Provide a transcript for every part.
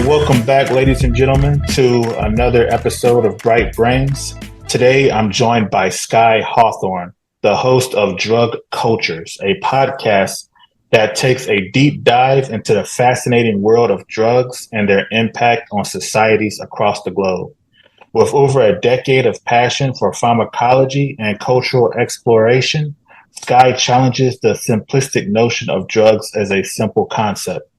Welcome back, ladies and gentlemen, to another episode of Bright Brains. Today, I'm joined by Skye Hawthorne, the host of Drug Cultures, a podcast that takes a deep dive into the fascinating world of drugs and their impact on societies across the globe. With over a decade of passion for pharmacology and cultural exploration, Skye challenges the simplistic notion of drugs as a simple concept,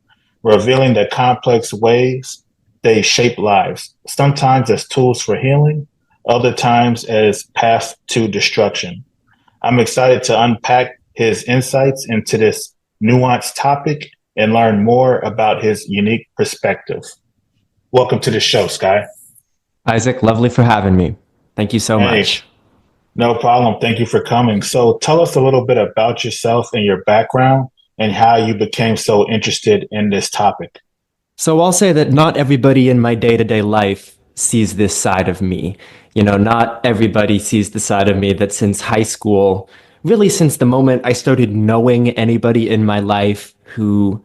revealing the complex ways they shape lives, sometimes as tools for healing, other times as paths to destruction. I'm excited to unpack his insights into this nuanced topic and learn more about his unique perspective. Welcome to the show, Skye. Isaac, lovely for having me. Thank you so much. No problem. Thank you for coming. So tell us a little bit about yourself and your background and how you became so interested in this topic. So I'll say that not everybody in my day-to-day life sees this side of me. Not everybody sees the side of me that since high school, really since the moment I started knowing anybody in my life who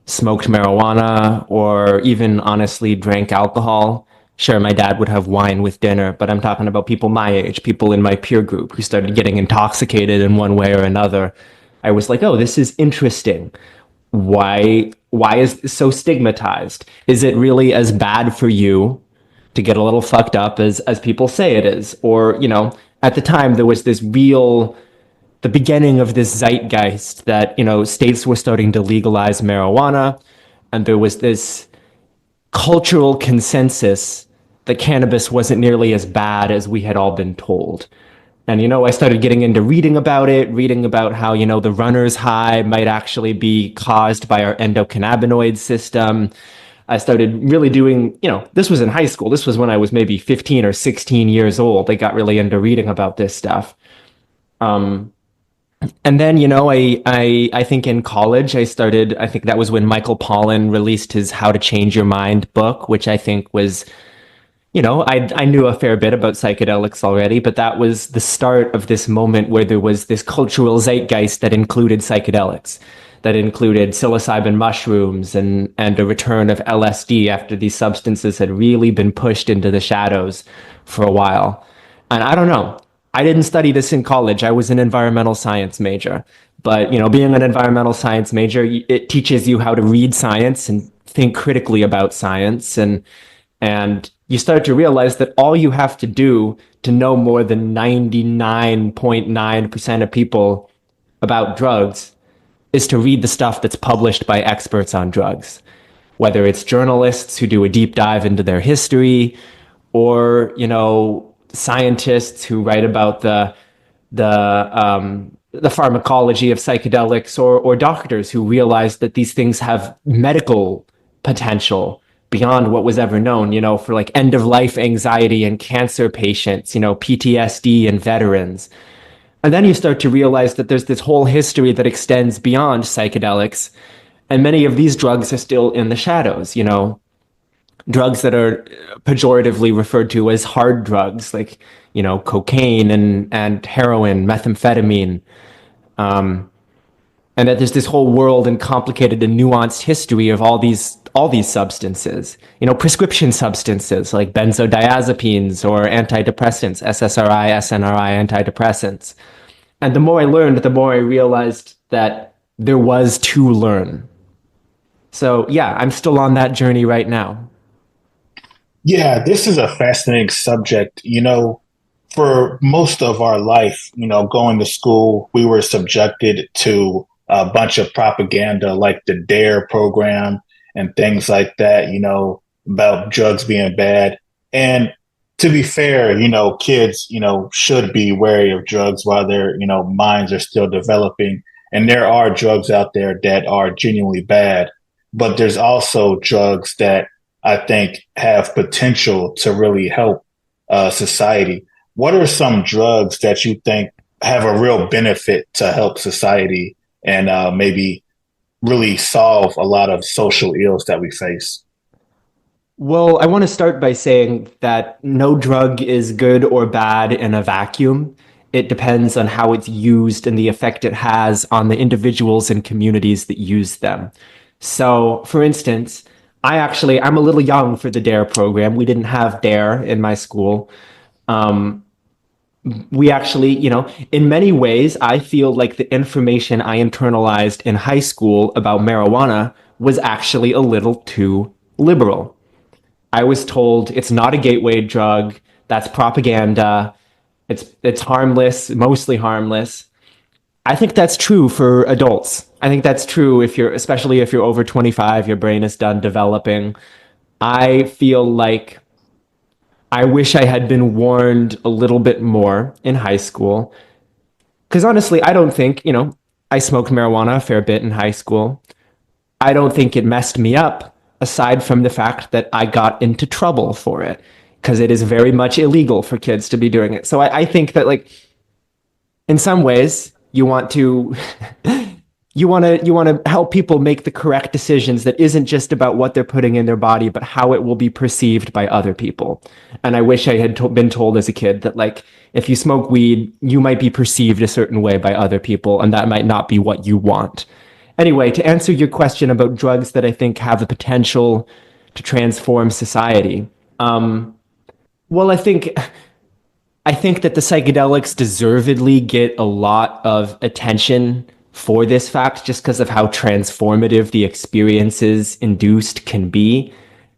smoked marijuana or even honestly drank alcohol. Sure, my dad would have wine with dinner, but I'm talking about people my age, people in my peer group who started getting intoxicated in one way or another. I was like, oh, this is interesting. Why is this so stigmatized? Is it really as bad for you to get a little fucked up as people say it is? Or, at the time there was the beginning of this zeitgeist that, states were starting to legalize marijuana, and there was this cultural consensus that cannabis wasn't nearly as bad as we had all been told. And, I started getting into reading about how, the runner's high might actually be caused by our endocannabinoid system. I started really doing, this was in high school. This was when I was maybe 15 or 16 years old. I got really into reading about this stuff. And then, I think in college, I think that was when Michael Pollan released his How to Change Your Mind book, which I think was, I knew a fair bit about psychedelics already, but that was the start of this moment where there was this cultural zeitgeist that included psychedelics, that included psilocybin mushrooms and a return of LSD after these substances had really been pushed into the shadows for a while. And I don't know. I didn't study this in college. I was an environmental science major. But, being an environmental science major, it teaches you how to read science and think critically about science. And you start to realize that all you have to do to know more than 99.9% of people about drugs is to read the stuff that's published by experts on drugs, whether it's journalists who do a deep dive into their history or, scientists who write about the pharmacology of psychedelics or doctors who realize that these things have medical potential beyond what was ever known, for like end of life anxiety and cancer patients, PTSD and veterans. And then you start to realize that there's this whole history that extends beyond psychedelics. And many of these drugs are still in the shadows, drugs that are pejoratively referred to as hard drugs, like, cocaine and heroin, methamphetamine. And that there's this whole world and complicated and nuanced history of all these substances, prescription substances like benzodiazepines or antidepressants, SSRI, SNRI antidepressants. And the more I learned, the more I realized that there was to learn. So yeah, I'm still on that journey right now. Yeah, this is a fascinating subject. For most of our life, going to school, we were subjected to a bunch of propaganda like the DARE program and things like that, about drugs being bad. And to be fair, kids, should be wary of drugs while their, minds are still developing. And there are drugs out there that are genuinely bad, but there's also drugs that I think have potential to really help society. What are some drugs that you think have a real benefit to help society and maybe really solve a lot of social ills that we face? Well, I want to start by saying that no drug is good or bad in a vacuum. It depends on how it's used and the effect it has on the individuals and communities that use them. So, for instance, I'm a little young for the DARE program. We didn't have DARE in my school. Um, we actually, in many ways, I feel like the information I internalized in high school about marijuana was actually a little too liberal. I was told it's not a gateway drug. That's propaganda. It's harmless, mostly harmless. I think that's true for adults. I think that's true if you're, especially if you're over 25, your brain is done developing. I feel like I wish I had been warned a little bit more in high school. Because honestly, I don't think, I smoked marijuana a fair bit in high school. I don't think it messed me up, aside from the fact that I got into trouble for it, because it is very much illegal for kids to be doing it. So I think that, like, in some ways, you want to help people make the correct decisions that isn't just about what they're putting in their body, but how it will be perceived by other people. And I wish I had been told as a kid that, like, if you smoke weed, you might be perceived a certain way by other people, and that might not be what you want. Anyway, to answer your question about drugs that I think have the potential to transform society, well, I think that the psychedelics deservedly get a lot of attention for this fact just because of how transformative the experiences induced can be.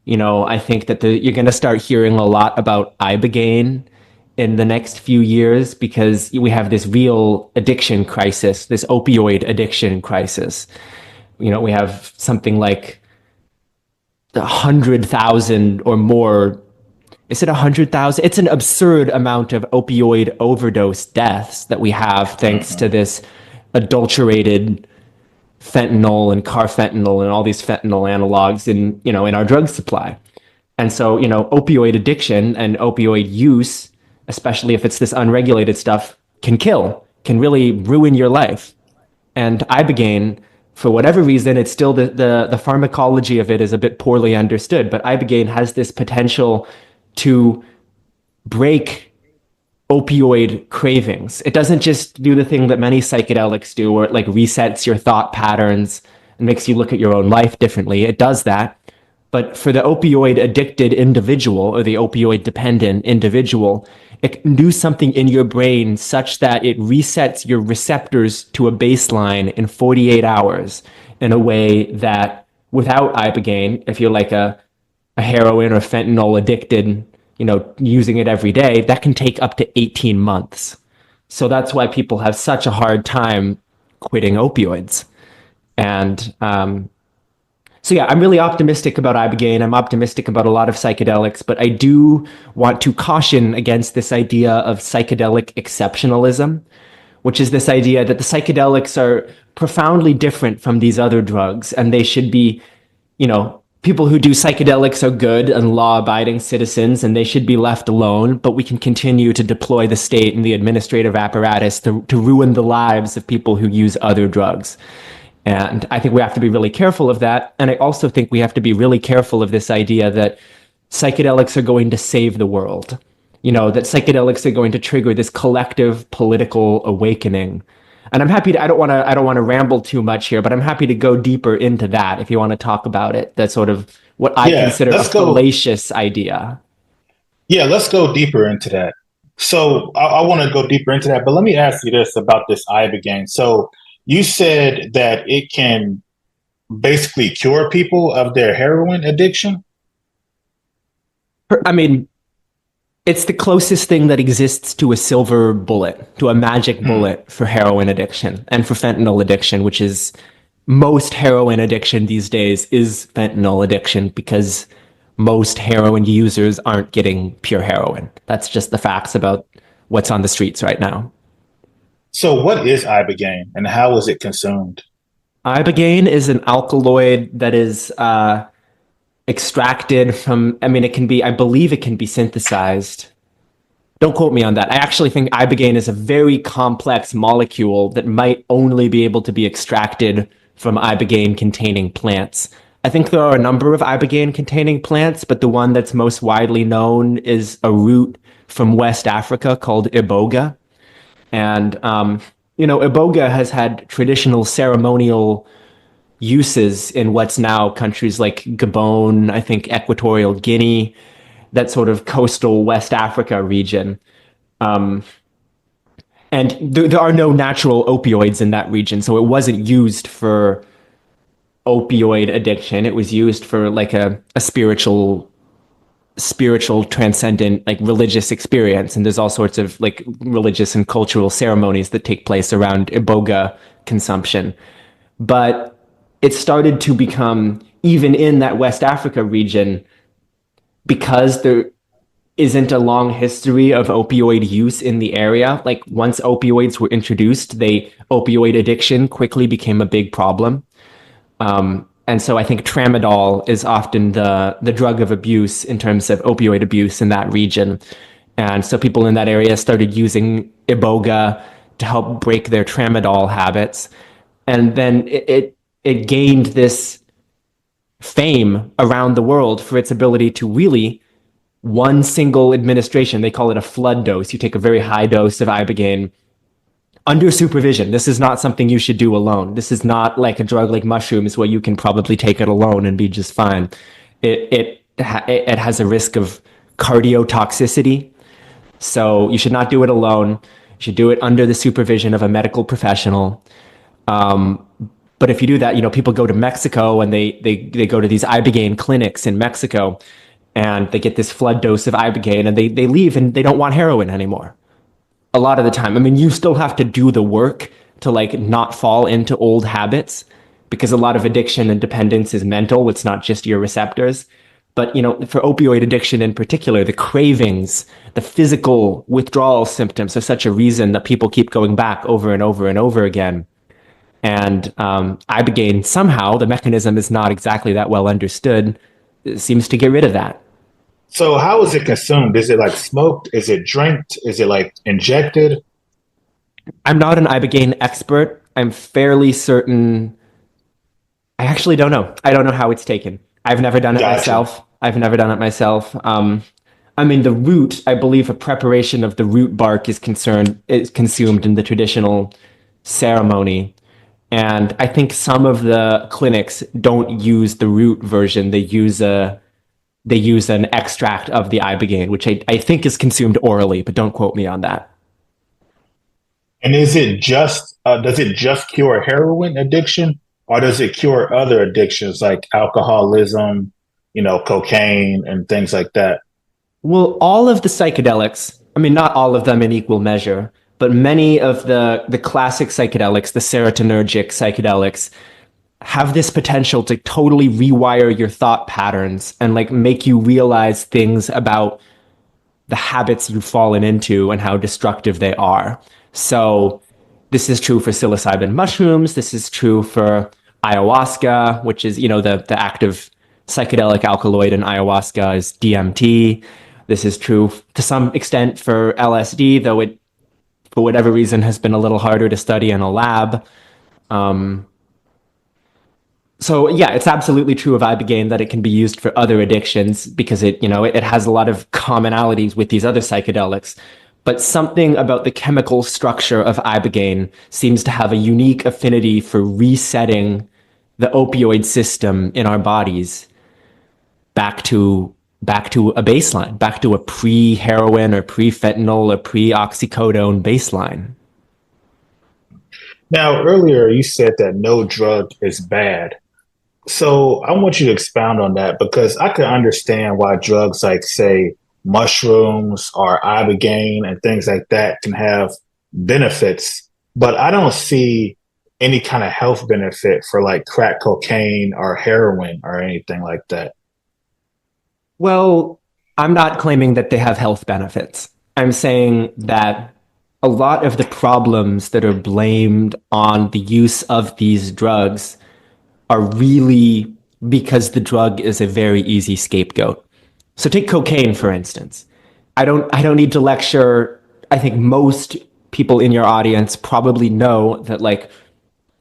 I think that you're going to start hearing a lot about ibogaine in the next few years because we have this real addiction crisis, this opioid addiction crisis. We have something like 100,000 or more. Is it 100,000? It's an absurd amount of opioid overdose deaths that we have thanks to Hmm. this adulterated fentanyl and carfentanil and all these fentanyl analogs in our drug supply. And so, opioid addiction and opioid use, especially if it's this unregulated stuff, can really ruin your life. And ibogaine, for whatever reason, it's still the pharmacology of it is a bit poorly understood, but ibogaine has this potential to break opioid cravings. It doesn't just do the thing that many psychedelics do, where it like resets your thought patterns and makes you look at your own life differently. It does that. But for the opioid addicted individual or the opioid dependent individual, it can do something in your brain such that it resets your receptors to a baseline in 48 hours in a way that without ibogaine, if you're like a heroin or fentanyl addicted, using it every day, that can take up to 18 months. So that's why people have such a hard time quitting opioids. And so yeah, I'm really optimistic about ibogaine. I'm optimistic about a lot of psychedelics, but I do want to caution against this idea of psychedelic exceptionalism, which is this idea that the psychedelics are profoundly different from these other drugs, and they should be, people who do psychedelics are good and law-abiding citizens, and they should be left alone. But we can continue to deploy the state and the administrative apparatus to ruin the lives of people who use other drugs. And I think we have to be really careful of that. And I also think we have to be really careful of this idea that psychedelics are going to save the world. That psychedelics are going to trigger this collective political awakening. And I'm happy to, I don't want to ramble too much here, but I'm happy to go deeper into that if you want to talk about it. That's sort of what I Yeah, consider a fallacious idea. let's go deeper into that. So I want to go deeper into that, but let me ask you this about this ibogaine. So you said that it can basically cure people of their heroin addiction. I mean, it's the closest thing that exists to a silver bullet, to a magic Hmm. bullet for heroin addiction and for fentanyl addiction, which is most heroin addiction these days is fentanyl addiction because most heroin users aren't getting pure heroin. That's just the facts about what's on the streets right now. So what is ibogaine and how is it consumed? Ibogaine is an alkaloid that is extracted from, I mean, I believe it can be synthesized. Don't quote me on that. I actually think ibogaine is a very complex molecule that might only be able to be extracted from ibogaine containing plants. I think there are a number of ibogaine containing plants, but the one that's most widely known is a root from West Africa called iboga. And, iboga has had traditional ceremonial uses in what's now countries like Gabon, I think Equatorial Guinea, that sort of coastal West Africa region. Um, and there are no natural opioids in that region, so it wasn't used for opioid addiction. It was used for like a spiritual transcendent like religious experience, and there's all sorts of like religious and cultural ceremonies that take place around iboga consumption. But it started to become, even in that West Africa region, because there isn't a long history of opioid use in the area. Like once opioids were introduced, they opioid addiction quickly became a big problem. And so I think tramadol is often the drug of abuse in terms of opioid abuse in that region. And so people in that area started using iboga to help break their tramadol habits. And then it gained this fame around the world for its ability to really, one single administration, they call it a flood dose. You take a very high dose of ibogaine under supervision. This is not something you should do alone. This is not like a drug like mushrooms where you can probably take it alone and be just fine. It has a risk of cardiotoxicity, so you should not do it alone. You should do it under the supervision of a medical professional. But if you do that, people go to Mexico and they go to these ibogaine clinics in Mexico, and they get this flood dose of ibogaine, and they leave and they don't want heroin anymore. A lot of the time. I mean, you still have to do the work to like not fall into old habits, because a lot of addiction and dependence is mental. It's not just your receptors. But, for opioid addiction in particular, the cravings, the physical withdrawal symptoms are such a reason that people keep going back over and over and over again. And ibogaine, somehow, the mechanism is not exactly that well understood, seems to get rid of that. So how is it consumed? Is it like smoked? Is it drinked? Is it like injected? I'm not an ibogaine expert. I'm fairly certain. I actually don't know. I don't know how it's taken. I've never done it Gotcha. myself. I've never done it myself. I mean, the root, I believe a preparation of the root bark is consumed in the traditional ceremony. And I think some of the clinics don't use the root version. They use an extract of the ibogaine, which I think is consumed orally, but don't quote me on that. And is it just does it just cure heroin addiction, or does it cure other addictions like alcoholism, cocaine and things like that? Well, all of the psychedelics, I mean, not all of them in equal measure, but many of the classic psychedelics, the serotonergic psychedelics, have this potential to totally rewire your thought patterns and like make you realize things about the habits you've fallen into and how destructive they are. So this is true for psilocybin mushrooms. This is true for ayahuasca, which is, the active psychedelic alkaloid in ayahuasca is DMT. This is true to some extent for LSD, though it, for whatever reason, has been a little harder to study in a lab. Um, so yeah, it's absolutely true of ibogaine that it can be used for other addictions because it has a lot of commonalities with these other psychedelics. But something about the chemical structure of ibogaine seems to have a unique affinity for resetting the opioid system in our bodies back to a baseline, back to a pre-heroin or pre-fentanyl or pre-oxycodone baseline. Now, earlier you said that no drug is bad. So I want you to expound on that because I could understand why drugs like, say, mushrooms or ibogaine and things like that can have benefits, but I don't see any kind of health benefit for like crack cocaine or heroin or anything like that. Well, I'm not claiming that they have health benefits. I'm saying that a lot of the problems that are blamed on the use of these drugs are really because the drug is a very easy scapegoat. So take cocaine, for instance. I don't need to lecture. I think most people in your audience probably know that like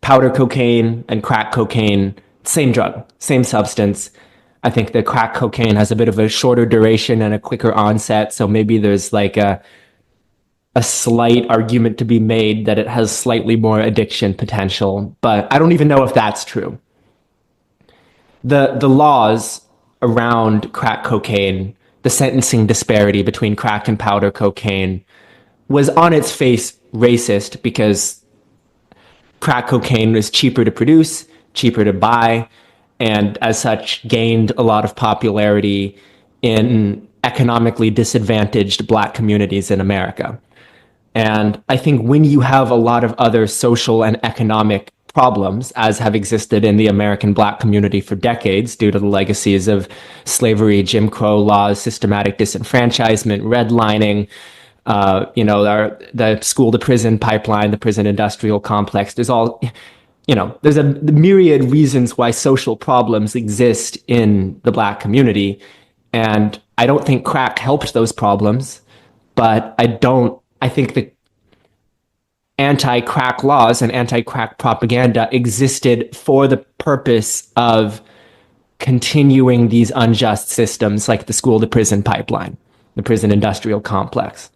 powder cocaine and crack cocaine, same drug, same substance. I think the crack cocaine has a bit of a shorter duration and a quicker onset, so maybe there's like a slight argument to be made that it has slightly more addiction potential, but I don't even know if that's true. The laws around crack cocaine, the sentencing disparity between crack and powder cocaine was on its face racist because crack cocaine was cheaper to produce, cheaper to buy, and as such gained a lot of popularity in economically disadvantaged black communities in America. And I think when you have a lot of other social and economic problems, as have existed in the American black community for decades due to the legacies of slavery, Jim Crow laws, systematic disenfranchisement, redlining, the school to prison pipeline, the prison industrial complex. There's a myriad reasons why social problems exist in the black community. And I don't think crack helped those problems, but I think the anti-crack laws and anti-crack propaganda existed for the purpose of continuing these unjust systems like the school to prison pipeline, the prison industrial complex.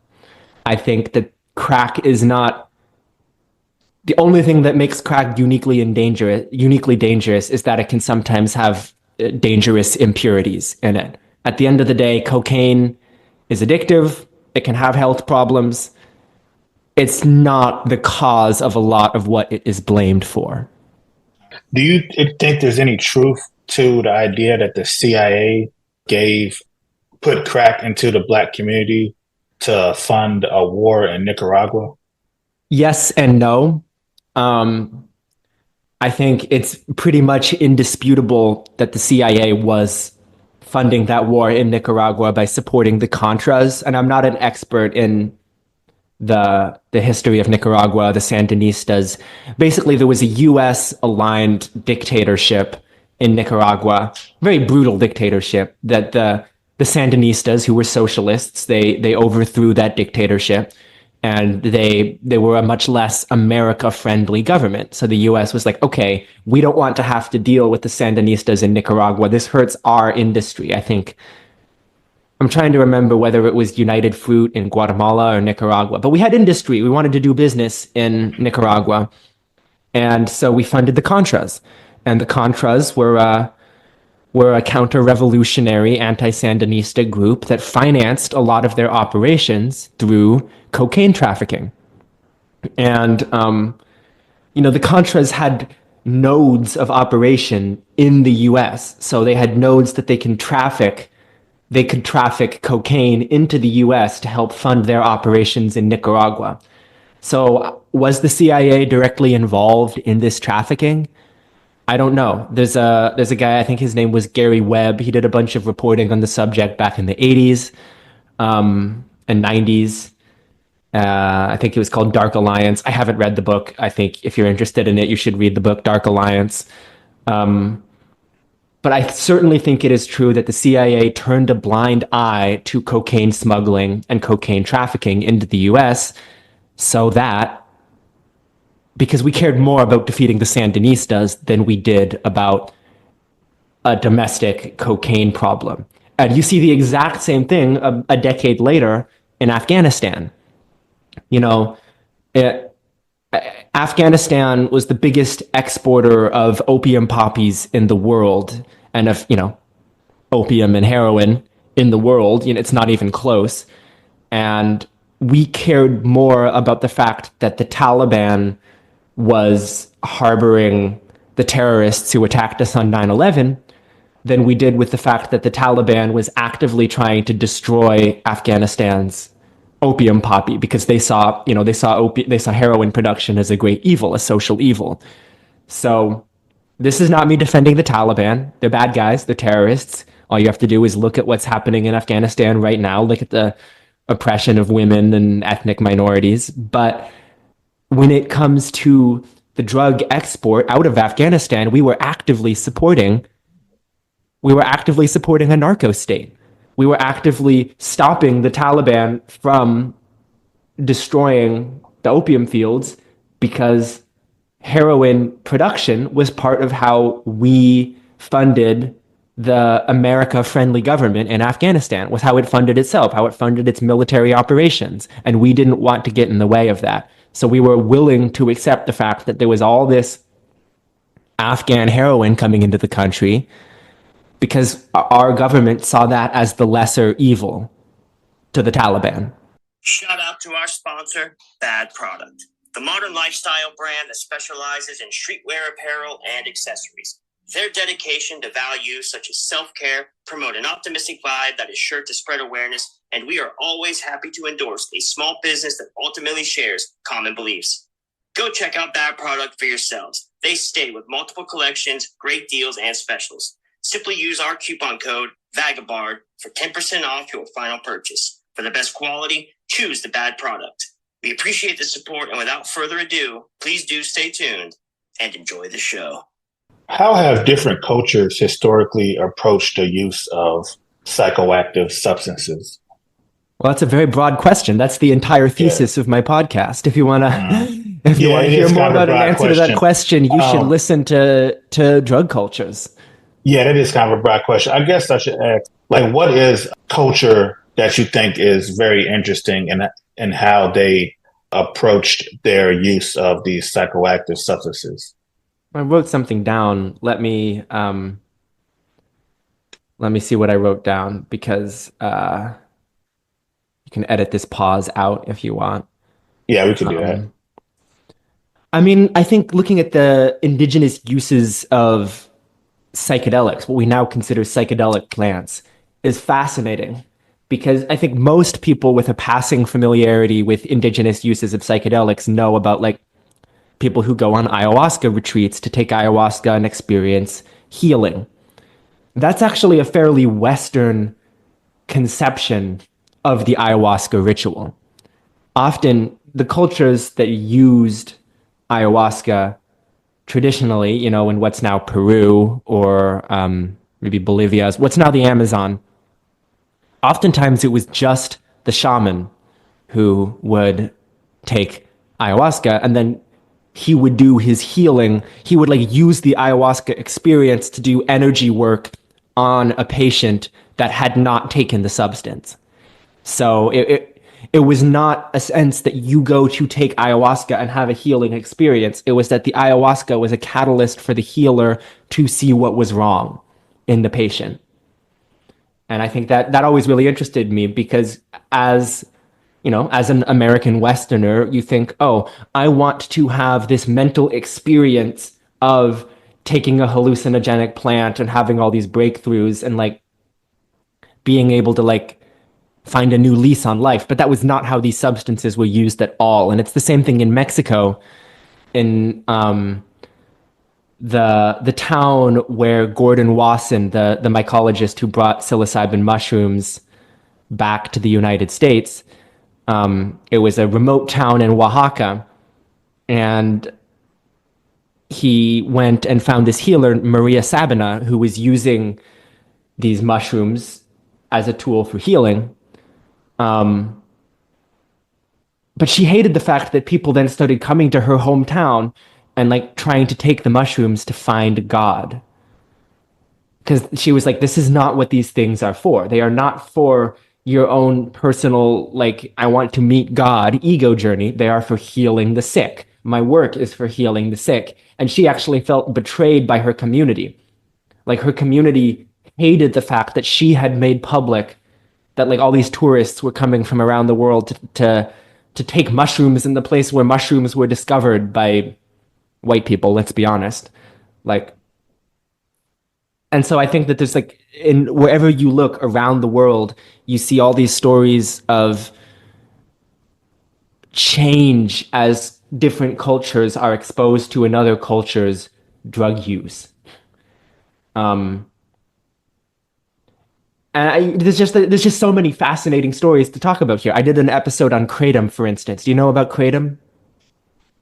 I think that crack is not the only thing that makes crack uniquely dangerous is that it can sometimes have dangerous impurities in it. At the end of the day, cocaine is addictive. It can have health problems. It's not the cause of a lot of what it is blamed for. Do you think there's any truth to the idea that the CIA put crack into the black community to fund a war in Nicaragua? Yes and no. I think it's pretty much indisputable that the CIA was funding that war in Nicaragua by supporting the Contras. And I'm not an expert in the history of Nicaragua, the Sandinistas. Basically, there was a U.S. aligned dictatorship in Nicaragua, very brutal dictatorship that the Sandinistas, who were socialists, they overthrew that dictatorship, and they were a much less America-friendly government. So the U.S. was like, okay, we don't want to have to deal with the Sandinistas in Nicaragua. This hurts our industry. I think I'm trying to remember whether it was United Fruit in Guatemala or Nicaragua, but we had industry. We wanted to do business in Nicaragua, and so we funded the Contras, and the Contras were a counter-revolutionary anti-Sandinista group that financed a lot of their operations through cocaine trafficking. And, the Contras had nodes of operation in the US. So they had nodes that they could traffic cocaine into the US to help fund their operations in Nicaragua. So was the CIA directly involved in this trafficking? I don't know. There's a guy, I think his name was Gary Webb. He did a bunch of reporting on the subject back in the 80s and 90s. I think it was called Dark Alliance. I haven't read the book. I think if you're interested in it, you should read the book Dark Alliance. But I certainly think it is true that the CIA turned a blind eye to cocaine smuggling and cocaine trafficking into the US because we cared more about defeating the Sandinistas than we did about a domestic cocaine problem. And you see the exact same thing a decade later in Afghanistan. Afghanistan was the biggest exporter of opium poppies in the world, and of, opium and heroin in the world. It's not even close. And we cared more about the fact that the Taliban was harboring the terrorists who attacked us on 9/11 than we did with the fact that the Taliban was actively trying to destroy Afghanistan's opium poppy, because they saw heroin production as a great evil, a social evil. So this is not me defending the Taliban. They're bad guys. They're terrorists. All you have to do is look at what's happening in Afghanistan right now. Look at the oppression of women and ethnic minorities. But when it comes to the drug export out of Afghanistan, we were actively supporting a narco state. We were actively stopping the Taliban from destroying the opium fields, because heroin production was part of how we funded the America-friendly government in Afghanistan, was how it funded itself, how it funded its military operations. And we didn't want to get in the way of that. So we were willing to accept the fact that there was all this Afghan heroin coming into the country, because our government saw that as the lesser evil to the Taliban. Shout out to our sponsor, Bad Product, the modern lifestyle brand that specializes in streetwear apparel and accessories. Their dedication to values such as self-care promote an optimistic vibe that is sure to spread awareness, and we are always happy to endorse a small business that ultimately shares common beliefs. Go check out Bad Product for yourselves. They stay with multiple collections, great deals, and specials. Simply use our coupon code VAGABARD for 10% off your final purchase. For the best quality, choose the Bad Product. We appreciate the support, and without further ado, please do stay tuned and enjoy the show. How have different cultures historically approached the use of psychoactive substances? Well, that's a very broad question. That's the entire thesis of my podcast. If you want to, if you want to hear more about an answer to that question, you should listen to drug cultures. Yeah, that is kind of a broad question. I guess I should ask, like, what is culture that you think is very interesting in how they approached their use of these psychoactive substances? I wrote something down. Let me see what I wrote down, because you can edit this pause out if you want. Yeah, we can do that. I mean, I think looking at the indigenous uses of psychedelics, what we now consider psychedelic plants, is fascinating, because I think most people with a passing familiarity with indigenous uses of psychedelics know about, like, people who go on ayahuasca retreats to take ayahuasca and experience healing. That's actually a fairly Western conception of the ayahuasca ritual. Often the cultures that used ayahuasca traditionally, you know, in what's now Peru or maybe Bolivia's, what's now the Amazon, oftentimes it was just the shaman who would take ayahuasca, and then he would do his healing. He would, like, use the ayahuasca experience to do energy work on a patient that had not taken the substance. So it was not a sense that you go to take ayahuasca and have a healing experience. It was that the ayahuasca was a catalyst for the healer to see what was wrong in the patient. And I think that always really interested me, because as an American Westerner, you think, oh, I want to have this mental experience of taking a hallucinogenic plant and having all these breakthroughs and, like, being able to, like, find a new lease on life. But that was not how these substances were used at all. And it's the same thing in Mexico, in the town where Gordon Wasson, the mycologist who brought psilocybin mushrooms back to the United States, it was a remote town in Oaxaca, and he went and found this healer, Maria Sabina, who was using these mushrooms as a tool for healing. But she hated the fact that people then started coming to her hometown and, like, trying to take the mushrooms to find God. Because she was like, this is not what these things are for. They are not for your own personal, like, I want to meet God ego journey. They are for healing the sick. My work is for healing the sick. And she actually felt betrayed by her community. Like, her community hated the fact that she had made public that, like, all these tourists were coming from around the world to take mushrooms in the place where mushrooms were discovered by white people, let's be honest. Like, and so I think that there's, like, in wherever you look around the world, you see all these stories of change as different cultures are exposed to another culture's drug use. And there's just so many fascinating stories to talk about here. I did an episode on kratom, for instance. Do you know about kratom?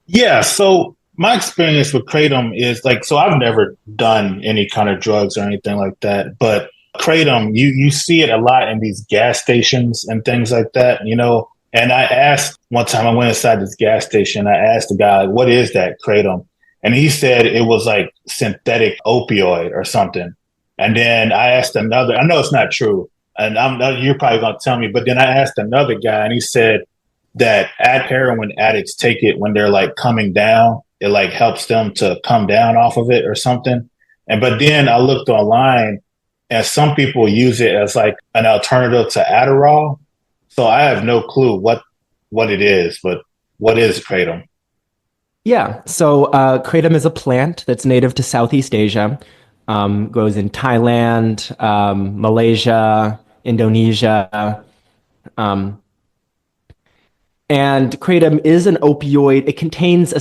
Yeah, so my experience with kratom is, like, so I've never done any kind of drugs or anything like that, but kratom, you see it a lot in these gas stations and things like that, you know. And I asked one time, I went inside this gas station, I asked the guy, what is that kratom? And he said it was like synthetic opioid or something. And then I asked another, I know it's not true, and you're probably going to tell me, but then I asked another guy, and he said that heroin addicts take it when they're, like, coming down. It, like, helps them to come down off of it or something. But then I looked online, and some people use it as like an alternative to Adderall. So I have no clue what it is, but what is kratom? Yeah, so kratom is a plant that's native to Southeast Asia. Grows in Thailand, Malaysia, Indonesia. Um, and kratom is an opioid. It contains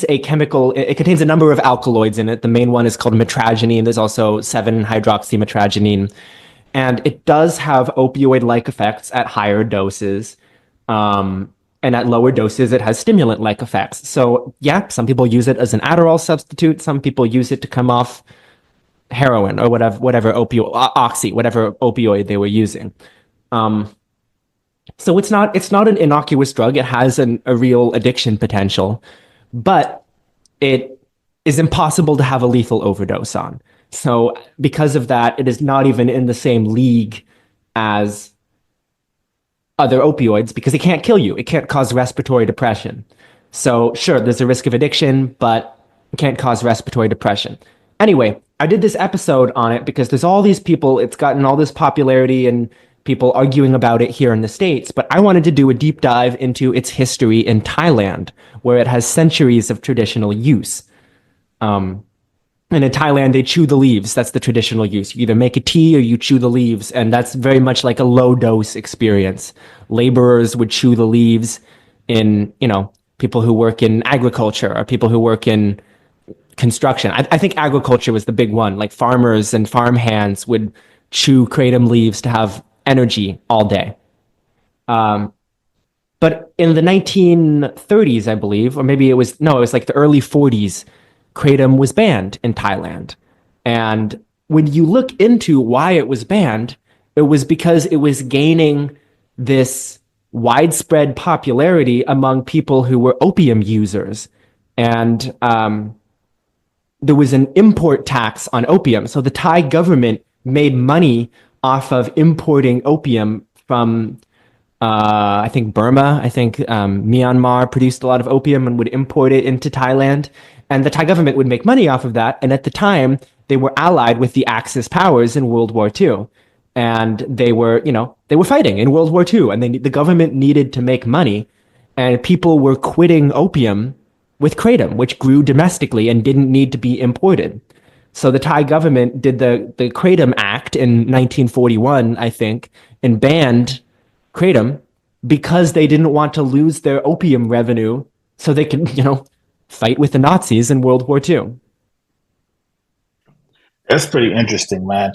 a chemical. It contains a number of alkaloids in it. The main one is called mitragynine. There's also 7-hydroxymitragynine, and it does have opioid-like effects at higher doses. And at lower doses, it has stimulant-like effects. So yeah, some people use it as an Adderall substitute. Some people use it to come off heroin or whatever opioid, oxy, whatever opioid they were using. Um, so it's not an innocuous drug. It has a real addiction potential, but it is impossible to have a lethal overdose on. So because of that, it is not even in the same league as other opioids because it can't kill you. It can't cause respiratory depression. So sure, there's a risk of addiction, but it can't cause respiratory depression. Anyway, I did this episode on it because there's all these people, it's gotten all this popularity and people arguing about it here in the States, but I wanted to do a deep dive into its history in Thailand, where it has centuries of traditional use. Um, and in Thailand, they chew the leaves. That's the traditional use. You either make a tea or you chew the leaves. And that's very much like a low dose experience. Laborers would chew the leaves in, people who work in agriculture or people who work in construction. I think agriculture was the big one. Like farmers and farm hands would chew kratom leaves to have energy all day. Um, but in the 1930s, I believe, or maybe it was like the early 40s, kratom was banned in Thailand. And when you look into why it was banned, it was because it was gaining this widespread popularity among people who were opium users. And there was an import tax on opium. So the Thai government made money off of importing opium from I think Burma, I think Myanmar produced a lot of opium and would import it into Thailand. And the Thai government would make money off of that. And at the time, they were allied with the Axis powers in World War II. And they were fighting in World War II. And the government needed to make money. And people were quitting opium with kratom, which grew domestically and didn't need to be imported. So the Thai government did the Kratom Act in 1941, I think, and banned kratom because they didn't want to lose their opium revenue so they could, fight with the Nazis in World War II. That's pretty interesting, man.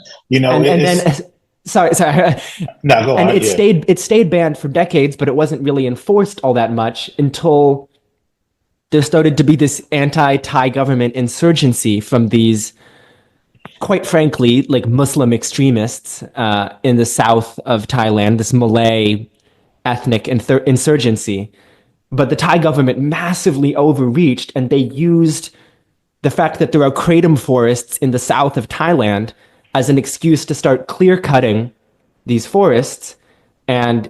Sorry. No, go and on. It stayed banned for decades, but it wasn't really enforced all that much until there started to be this anti-Thai government insurgency from these, quite frankly, like Muslim extremists in the south of Thailand, this Malay ethnic insurgency. But the Thai government massively overreached, and they used the fact that there are kratom forests in the south of Thailand as an excuse to start clear cutting these forests and,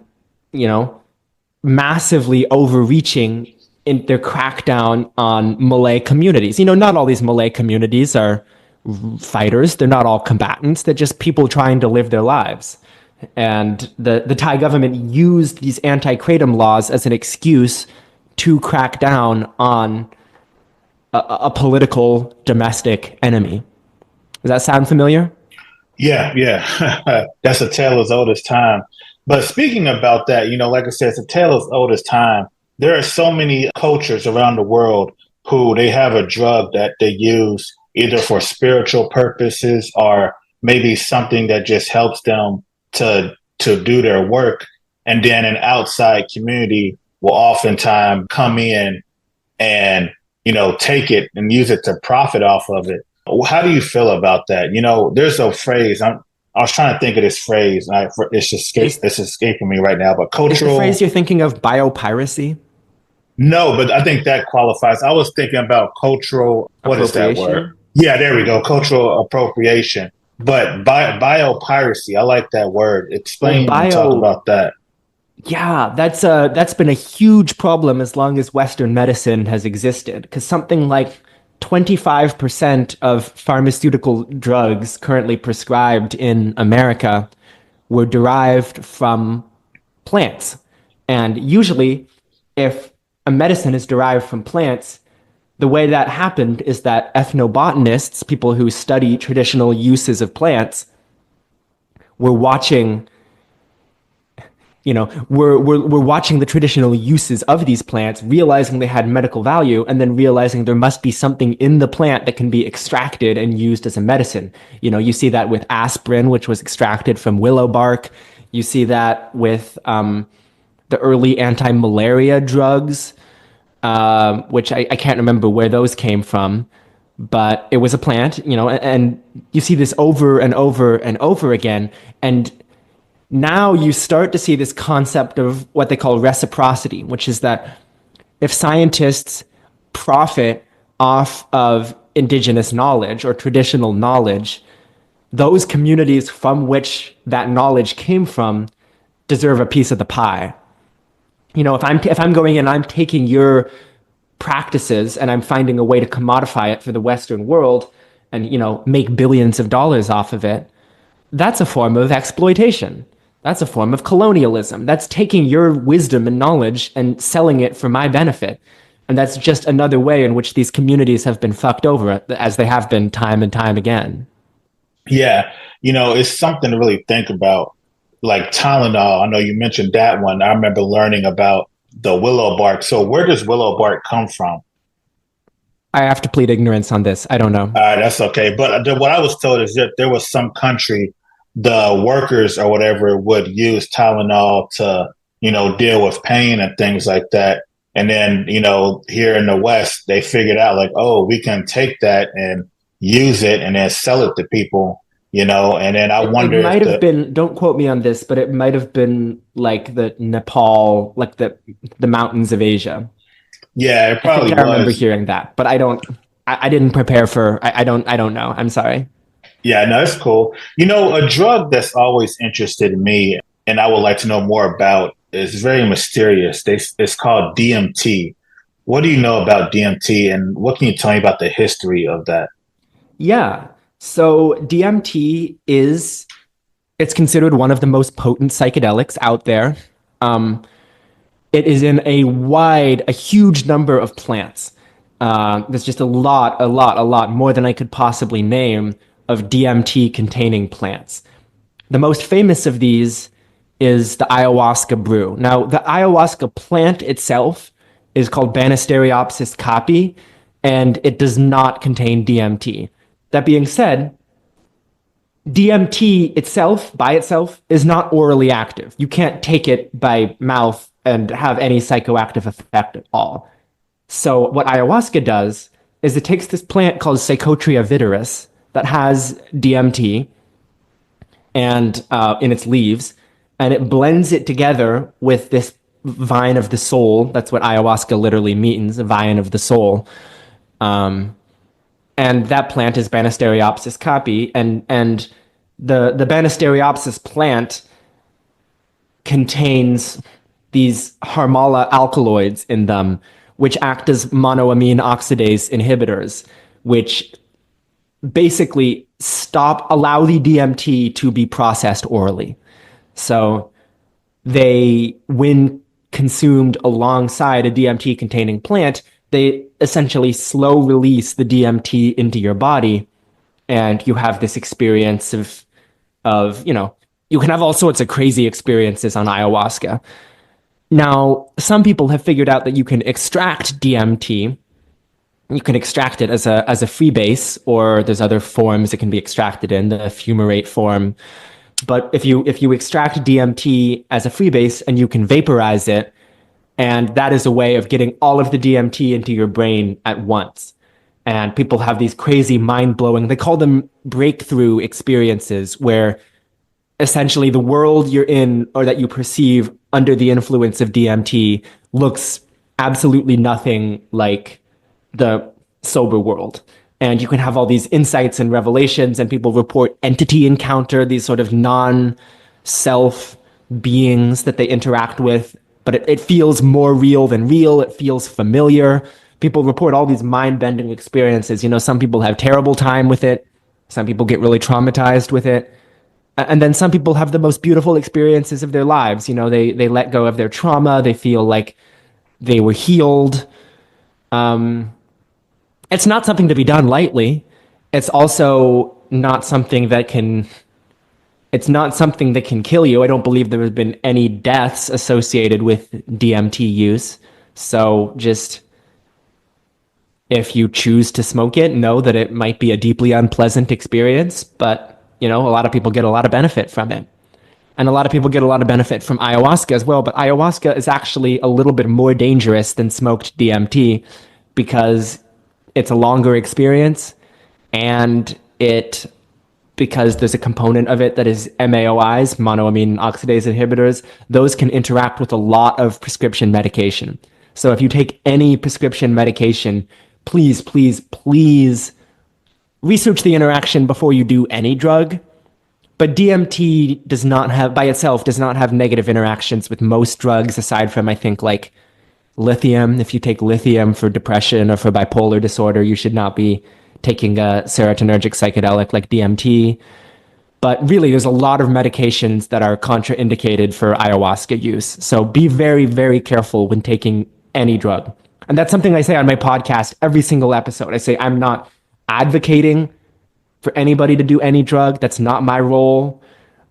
massively overreaching in their crackdown on Malay communities. Not all these Malay communities are fighters. They're not all combatants. They're just people trying to live their lives. And the Thai government used these anti-kratom laws as an excuse to crack down on a political domestic enemy. Does that sound familiar? Yeah. That's a tale as old as time. But speaking about that, like I said, it's a tale as old as time. There are so many cultures around the world who they have a drug that they use either for spiritual purposes or maybe something that just helps them to do their work. And then an outside community will oftentimes come in and, take it and use it to profit off of it. How do you feel about that? There's a phrase. I was trying to think of this phrase. It's escaping me right now. But cultural. Is the phrase you're thinking of biopiracy? No, but I think that qualifies. I was thinking about cultural. What is that word? Yeah, there we go. Cultural appropriation. But biopiracy, I like that word. Explain and talk about that. Yeah, that's been a huge problem as long as Western medicine has existed. Because something like 25% of pharmaceutical drugs currently prescribed in America were derived from plants. And usually, if a medicine is derived from plants, the way that happened is that ethnobotanists, people who study traditional uses of plants, were watching we're watching the traditional uses of these plants, realizing they had medical value, and then realizing there must be something in the plant that can be extracted and used as a medicine. You see that with aspirin, which was extracted from willow bark. You see that with the early anti-malaria drugs, which I can't remember where those came from, but it was a plant, and you see this over and over and over again. And now you start to see this concept of what they call reciprocity, which is that if scientists profit off of indigenous knowledge or traditional knowledge, those communities from which that knowledge came from deserve a piece of the pie. If I'm going in, I'm taking your practices and I'm finding a way to commodify it for the Western world and, make billions of dollars off of it. That's a form of exploitation. That's a form of colonialism. That's taking your wisdom and knowledge and selling it for my benefit. And that's just another way in which these communities have been fucked over, as they have been time and time again. Yeah. It's something to really think about. Like Tylenol, I know you mentioned that one. I remember learning about the willow bark. So where does willow bark come from? I have to plead ignorance on this. I don't know. That's okay. But what I was told is that there was some country, the workers or whatever would use Tylenol to, deal with pain and things like that. And then, here in the West, they figured out like, oh, we can take that and use it and then sell it to people, and then I wonder. It might have been, don't quote me on this, but it might have been like the Nepal, like the mountains of Asia. Yeah, it probably was. I remember hearing that, but I didn't prepare for, I don't know. I'm sorry. Yeah, no, it's cool. A drug that's always interested me and I would like to know more about is very mysterious. It's called DMT. What do you know about DMT and what can you tell me about the history of that? Yeah. So DMT it's considered one of the most potent psychedelics out there. It is in a huge number of plants. There's just a lot more than I could possibly name of DMT containing plants. The most famous of these is the ayahuasca brew. Now, the ayahuasca plant itself is called Banisteriopsis caapi, and it does not contain DMT. That being said, DMT itself, by itself, is not orally active. You can't take it by mouth and have any psychoactive effect at all. So what ayahuasca does is it takes this plant called Psychotria viridis that has DMT and in its leaves, and it blends it together with this vine of the soul. That's what ayahuasca literally means, a vine of the soul. And that plant is Banisteriopsis caapi, and the Banisteriopsis plant contains these Harmala alkaloids in them, which act as monoamine oxidase inhibitors, which basically allow the DMT to be processed orally. So when consumed alongside a DMT containing plant, they essentially slow release the DMT into your body, and you have this experience of you can have all sorts of crazy experiences on ayahuasca. Now, some people have figured out that you can extract DMT. You can extract it as a freebase, or there's other forms it can be extracted in, the fumarate form. But if you extract DMT as a freebase and you can vaporize it, and that is a way of getting all of the DMT into your brain at once. And people have these crazy, mind-blowing, they call them breakthrough experiences, where essentially the world you're in or that you perceive under the influence of DMT looks absolutely nothing like the sober world. And you can have all these insights and revelations, and people report entity encounter, these sort of non-self beings that they interact with, but it feels more real than real. It feels familiar. People report all these mind-bending experiences. Some people have terrible time with it. Some people get really traumatized with it. And then some people have the most beautiful experiences of their lives. They let go of their trauma. They feel like they were healed. It's not something to be done lightly. It's also not something that can it's not something that can kill you. I don't believe there have been any deaths associated with DMT use. So just if you choose to smoke it, know that it might be a deeply unpleasant experience, but a lot of people get a lot of benefit from it. And a lot of people get a lot of benefit from ayahuasca as well, but ayahuasca is actually a little bit more dangerous than smoked DMT because it's a longer experience, and because there's a component of it that is MAOIs, monoamine oxidase inhibitors. Those can interact with a lot of prescription medication. So if you take any prescription medication, please, please, please research the interaction before you do any drug. But DMT by itself does not have negative interactions with most drugs, aside from, I think, like lithium. If you take lithium for depression or for bipolar disorder, you should not be taking a serotonergic psychedelic like DMT. But really, there's a lot of medications that are contraindicated for ayahuasca use. So be very, very careful when taking any drug. And that's something I say on my podcast every single episode. I say I'm not advocating for anybody to do any drug. That's not my role.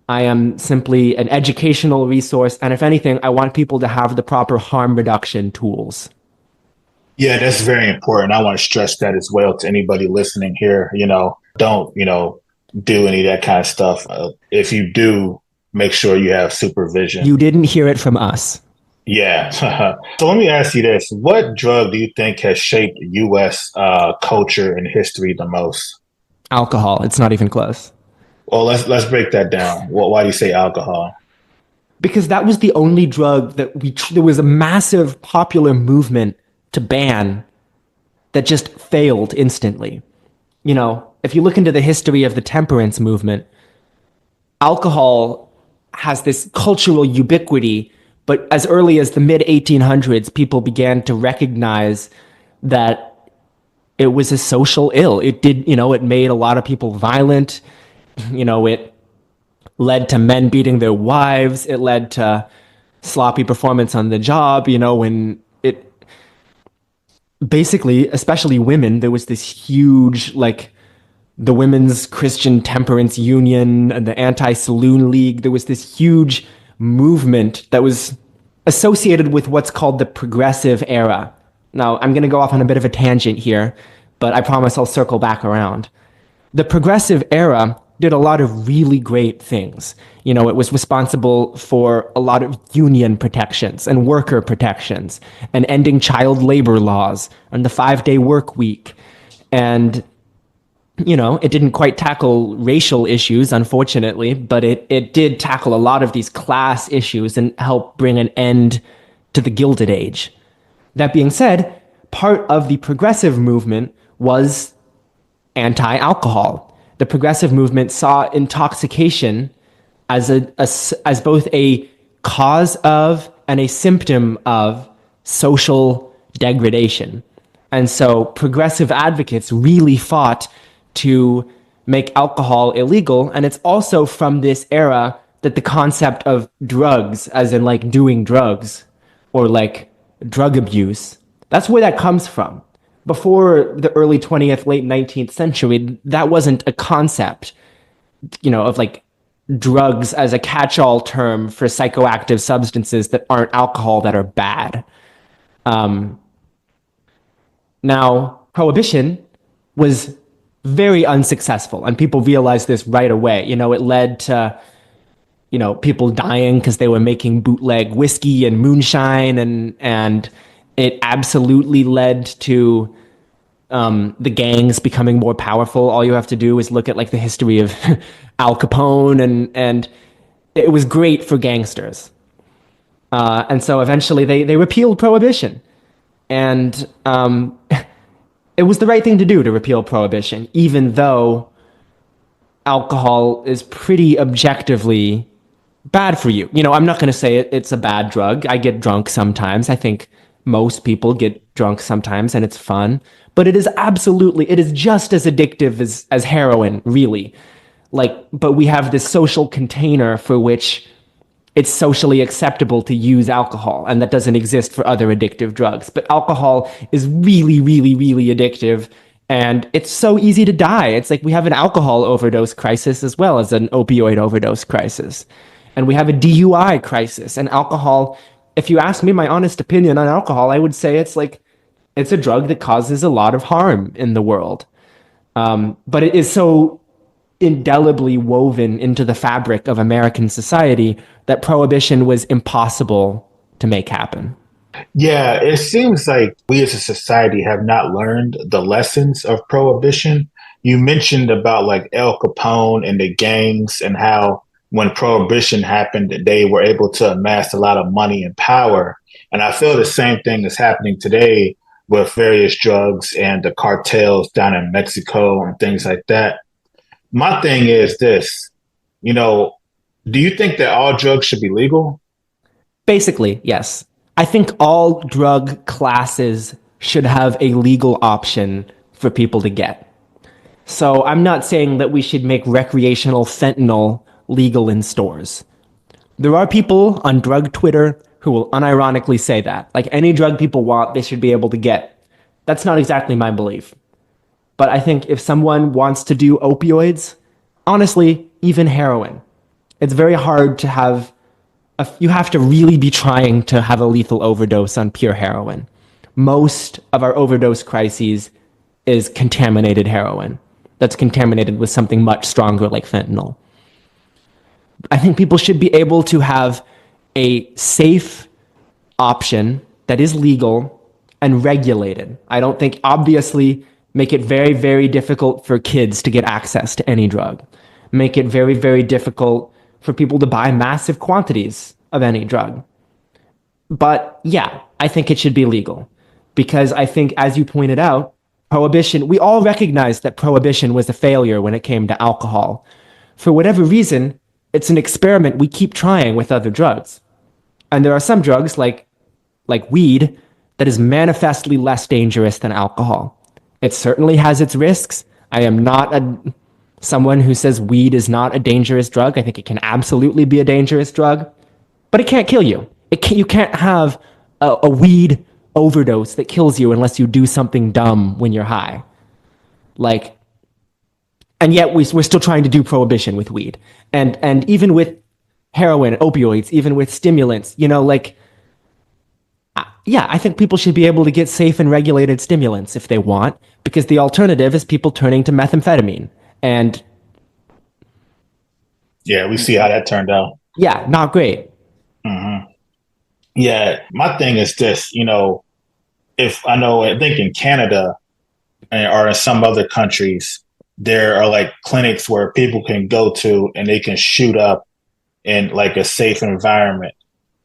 I am simply an educational resource. And if anything, I want people to have the proper harm reduction tools. Yeah, that's very important. I want to stress that as well to anybody listening here. Don't, do any of that kind of stuff. If you do, make sure you have supervision. You didn't hear it from us. Yeah. So let me ask you this. What drug do you think has shaped U.S. Culture and history the most? Alcohol. It's not even close. Well, let's break that down. Well, why do you say alcohol? Because that was the only drug that there was a massive popular movement to ban that just failed instantly. If you look into the history of the temperance movement, alcohol has this cultural ubiquity, but as early as the mid 1800s, people began to recognize that it was a social ill. It made a lot of people violent. It led to men beating their wives. It led to sloppy performance on the job. When it basically, especially women, there was this huge, the Women's Christian Temperance Union and the Anti-Saloon League. There was this huge movement that was associated with what's called the Progressive Era. Now, I'm going to go off on a bit of a tangent here, but I promise I'll circle back around. The Progressive Era did a lot of really great things. It was responsible for a lot of union protections and worker protections and ending child labor laws and the 5-day work week. And, it didn't quite tackle racial issues, unfortunately, but it did tackle a lot of these class issues and help bring an end to the Gilded Age. That being said, part of the progressive movement was anti-alcohol. The progressive movement saw intoxication as both a cause of and a symptom of social degradation. And so progressive advocates really fought to make alcohol illegal. And it's also from this era that the concept of drugs, as in doing drugs or drug abuse, that's where that comes from. Before the early 20th, late 19th century, that wasn't a concept, of drugs as a catch-all term for psychoactive substances that aren't alcohol that are bad. Now, prohibition was very unsuccessful, and people realized this right away. It led to, people dying because they were making bootleg whiskey and moonshine, and it absolutely led to the gangs becoming more powerful. All you have to do is look at the history of Al Capone, and it was great for gangsters. And so eventually they repealed prohibition. And it was the right thing to do to repeal prohibition, even though alcohol is pretty objectively bad for you. I'm not going to say it's a bad drug. I get drunk sometimes. I think Most people get drunk sometimes and it's fun, but it is just as addictive as heroin, really. But we have this social container for which it's socially acceptable to use alcohol, and that doesn't exist for other addictive drugs. But alcohol is really, really, really addictive, and it's so easy to die. It's like we have an alcohol overdose crisis as well as an opioid overdose crisis. And we have a DUI crisis. And alcohol, if you ask me my honest opinion on alcohol, I would say it's a drug that causes a lot of harm in the world. But it is so indelibly woven into the fabric of American society that prohibition was impossible to make happen. Yeah, it seems like we as a society have not learned the lessons of prohibition. You mentioned about like Al Capone and the gangs and how when prohibition happened, they were able to amass a lot of money and power. And I feel the same thing is happening today with various drugs and the cartels down in Mexico and things like that. My thing is this, you know, do you think that all drugs should be legal? Basically, yes. I think all drug classes should have a legal option for people to get. So I'm not saying that we should make recreational fentanyl legal in stores. There are people on drug Twitter who will unironically say that. Like any drug people want, they should be able to get. That's not exactly my belief. But I think if someone wants to do opioids, honestly, even heroin, it's very hard to have you have to really be trying to have a lethal overdose on pure heroin. Most of our overdose crises is contaminated heroin that's contaminated with something much stronger like fentanyl. I think people should be able to have a safe option that is legal and regulated. I don't think, obviously, make it very, very difficult for kids to get access to any drug. Make it very, very difficult for people to buy massive quantities of any drug. But yeah, I think it should be legal because I think, as you pointed out, prohibition, we all recognize that prohibition was a failure when it came to alcohol. For whatever reason, it's an experiment we keep trying with other drugs. And there are some drugs like weed that is manifestly less dangerous than alcohol. It certainly has its risks. I am not someone who says weed is not a dangerous drug. I think it can absolutely be a dangerous drug, but it can't kill you. You can't have a weed overdose that kills you unless you do something dumb when you're high. And yet we're still trying to do prohibition with weed. And even with heroin, opioids, even with stimulants, yeah, I think people should be able to get safe and regulated stimulants if they want, because the alternative is people turning to methamphetamine. And yeah, we see how that turned out. Yeah, not great. Mm-hmm. Yeah, my thing is this, I think in Canada or in some other countries, there are like clinics where people can go to and they can shoot up in like a safe environment.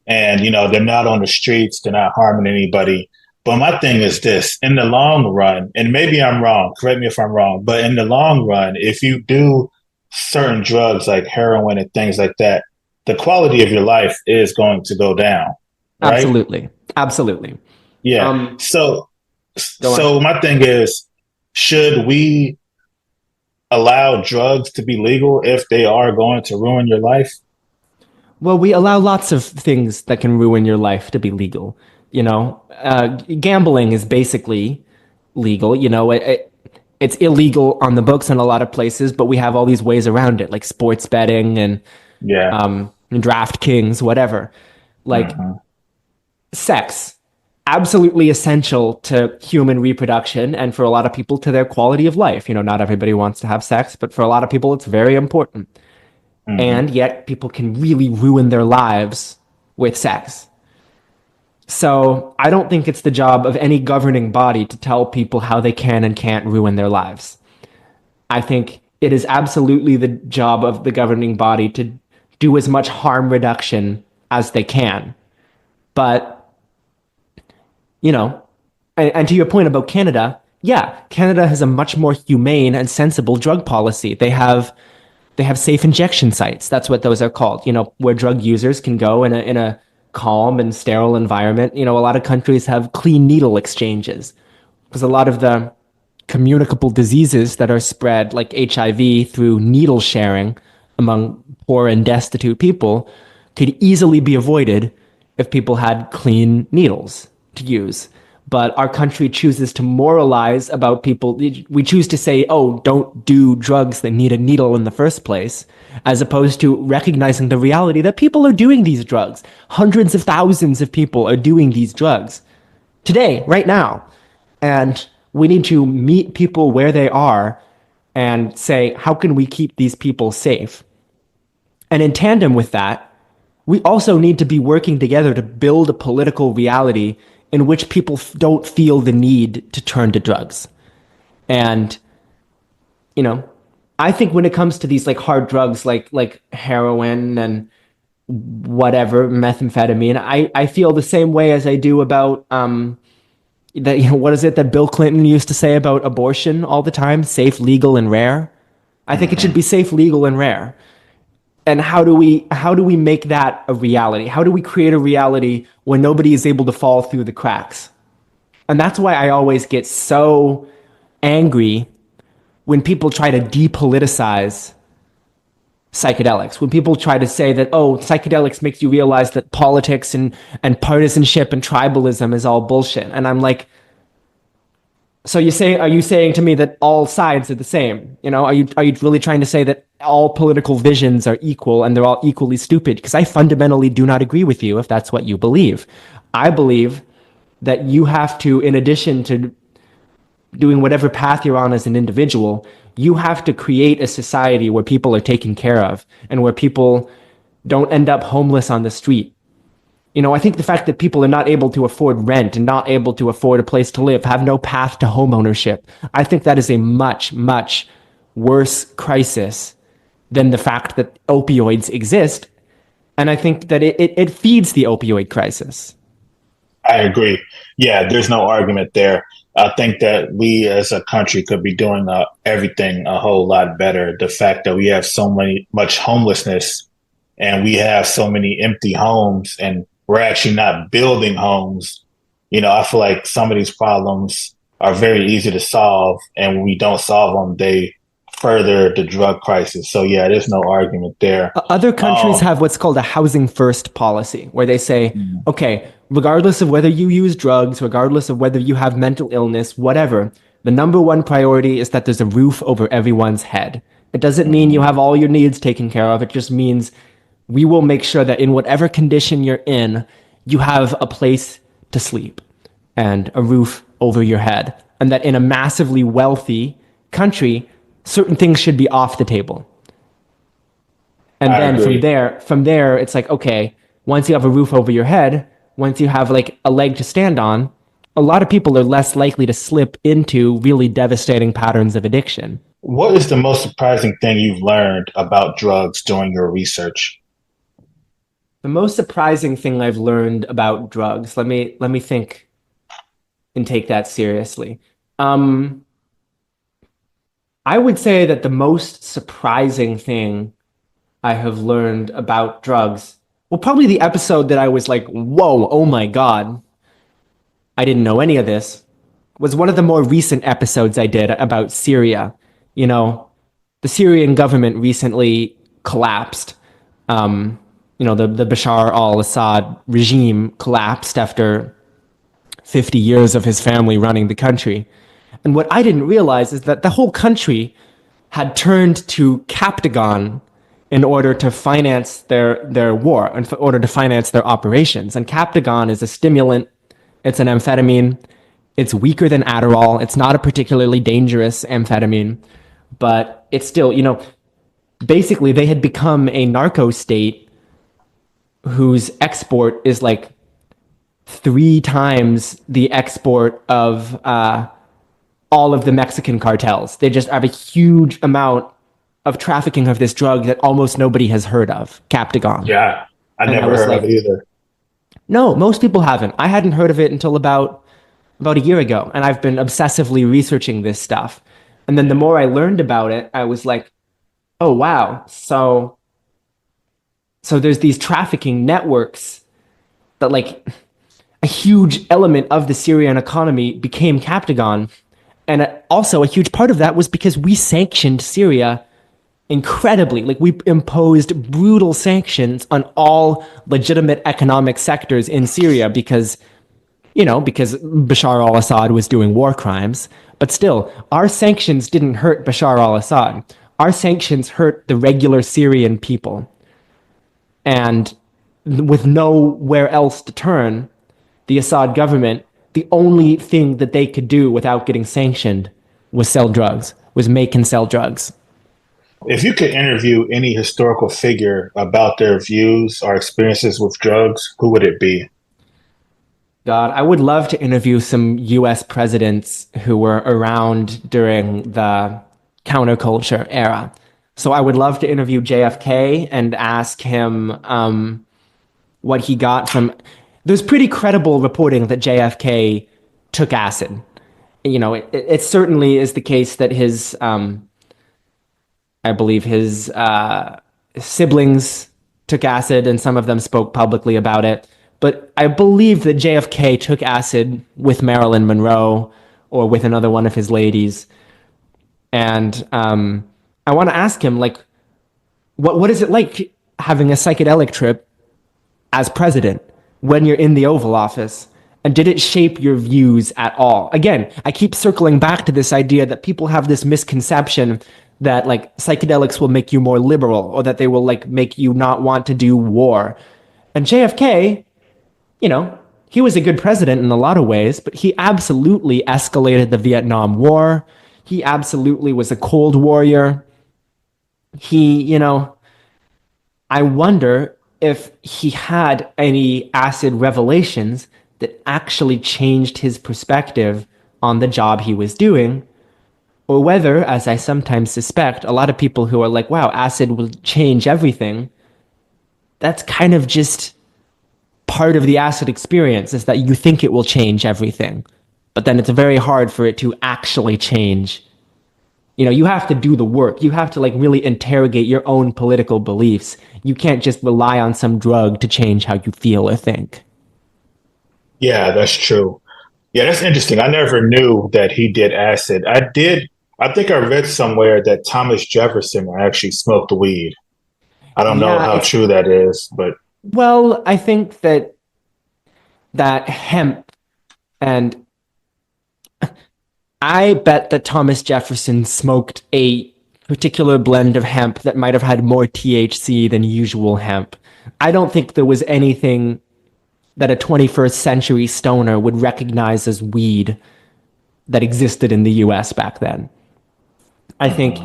And, they're not on the streets, they're not harming anybody. But my thing is this, in the long run, and maybe I'm wrong, correct me if I'm wrong, but in the long run, if you do certain drugs like heroin and things like that, the quality of your life is going to go down. Right? Absolutely. Yeah. So my thing is, should we allow drugs to be legal if they are going to ruin your life? Well, we allow lots of things that can ruin your life to be legal. Gambling is basically legal. It's illegal on the books in a lot of places, but we have all these ways around it, like sports betting and DraftKings, whatever. Sex, absolutely essential to human reproduction and for a lot of people to their quality of life. Not everybody wants to have sex, but for a lot of people, it's very important. Mm-hmm. And yet people can really ruin their lives with sex. So I don't think it's the job of any governing body to tell people how they can and can't ruin their lives. I think it is absolutely the job of the governing body to do as much harm reduction as they can. But, and to your point about Canada, yeah, Canada has a much more humane and sensible drug policy. They have safe injection sites. That's what those are called, where drug users can go in a calm and sterile environment. A lot of countries have clean needle exchanges because a lot of the communicable diseases that are spread, like HIV, through needle sharing among poor and destitute people, could easily be avoided if people had clean needles to use. But our country chooses to moralize about people. We choose to say, oh, don't do drugs that need a needle in the first place, as opposed to recognizing the reality that people are doing these drugs. Hundreds of thousands of people are doing these drugs today, right now. And we need to meet people where they are and say, how can we keep these people safe? And in tandem with that, we also need to be working together to build a political reality in which people don't feel the need to turn to drugs. And, I think when it comes to these like hard drugs like heroin and whatever, methamphetamine, I feel the same way as I do about that, what is it that Bill Clinton used to say about abortion all the time? Safe, legal, and rare. I think it should be safe, legal, and rare. And how do we make that a reality? How do we create a reality where nobody is able to fall through the cracks? And that's why I always get so angry when people try to depoliticize psychedelics, when people try to say that, oh, psychedelics makes you realize that politics and partisanship and tribalism is all bullshit. And I'm like, so are you saying to me that all sides are the same? Are you really trying to say that all political visions are equal and they're all equally stupid? Because I fundamentally do not agree with you if that's what you believe. I believe that you have to, in addition to doing whatever path you're on as an individual, you have to create a society where people are taken care of and where people don't end up homeless on the street. I think the fact that people are not able to afford rent and not able to afford a place to live, have no path to home ownership, I think that is a much, much worse crisis than the fact that opioids exist. And I think that it feeds the opioid crisis. I agree. Yeah, there's no argument there. I think that we as a country could be doing everything a whole lot better. The fact that we have much homelessness and we have so many empty homes and we're actually not building homes. I feel like some of these problems are very easy to solve. And when we don't solve them, they further the drug crisis. So yeah, there's no argument there. Other countries have what's called a housing first policy, where they say, okay, regardless of whether you use drugs, regardless of whether you have mental illness, whatever, the number one priority is that there's a roof over everyone's head. It doesn't mean you have all your needs taken care of. It just means we will make sure that in whatever condition you're in, you have a place to sleep and a roof over your head. And that in a massively wealthy country, certain things should be off the table. And then from there, it's like, okay, once you have a roof over your head, once you have like a leg to stand on, a lot of people are less likely to slip into really devastating patterns of addiction. What is the most surprising thing you've learned about drugs during your research? The most surprising thing I've learned about drugs, let me think and take that seriously. I would say that the most surprising thing I have learned about drugs, well, probably the episode that I was like, whoa, oh my God, I didn't know any of this, was one of the more recent episodes I did about Syria. The Syrian government recently collapsed. The Bashar al-Assad regime collapsed after 50 years of his family running the country. And what I didn't realize is that the whole country had turned to Captagon in order to finance their war, in order to finance their operations. And Captagon is a stimulant. It's an amphetamine. It's weaker than Adderall. It's not a particularly dangerous amphetamine, but it's still, basically they had become a narco state whose export is like 3 times the export of all of the Mexican cartels. They just have a huge amount of trafficking of this drug that almost nobody has heard of, Captagon. Yeah, I never heard of it either. No, most people haven't. I hadn't heard of it until about a year ago, and I've been obsessively researching this stuff. And then the more I learned about it, I was like, oh, wow. So there's these trafficking networks that like a huge element of the Syrian economy became Captagon. And also a huge part of that was because we sanctioned Syria incredibly. Like we imposed brutal sanctions on all legitimate economic sectors in Syria because, because Bashar al-Assad was doing war crimes. But still, our sanctions didn't hurt Bashar al-Assad. Our sanctions hurt the regular Syrian people. And with nowhere else to turn, the Assad government, the only thing that they could do without getting sanctioned was sell drugs, was make and sell drugs. If you could interview any historical figure about their views or experiences with drugs, who would it be? God, I would love to interview some US presidents who were around during the counterculture era. So I would love to interview JFK and ask him what he got from. There's pretty credible reporting that JFK took acid. It certainly is the case that his, I believe his siblings took acid, and some of them spoke publicly about it. But I believe that JFK took acid with Marilyn Monroe or with another one of his ladies. And I want to ask him, like, what is it like having a psychedelic trip as president when you're in the Oval Office? And did it shape your views at all? Again, I keep circling back to this idea that people have this misconception that like psychedelics will make you more liberal or that they will like make you not want to do war. And JFK, he was a good president in a lot of ways, but he absolutely escalated the Vietnam War. He absolutely was a Cold Warrior. I wonder if he had any acid revelations that actually changed his perspective on the job he was doing, or whether, as I sometimes suspect, a lot of people who are like, wow, acid will change everything, that's kind of just part of the acid experience, is that you think it will change everything, but then it's very hard for it to actually change. You have to do the work. You have to like really interrogate your own political beliefs. You can't just rely on some drug to change how you feel or think. Yeah, that's true. Yeah, that's interesting. I never knew that he did acid. I think I read somewhere that Thomas Jefferson actually smoked weed. I don't know Yeah, how true that is, but well, I think that hemp, and I bet that Thomas Jefferson smoked a particular blend of hemp that might have had more THC than usual hemp. I don't think there was anything that a 21st century stoner would recognize as weed that existed in the US back then. I think,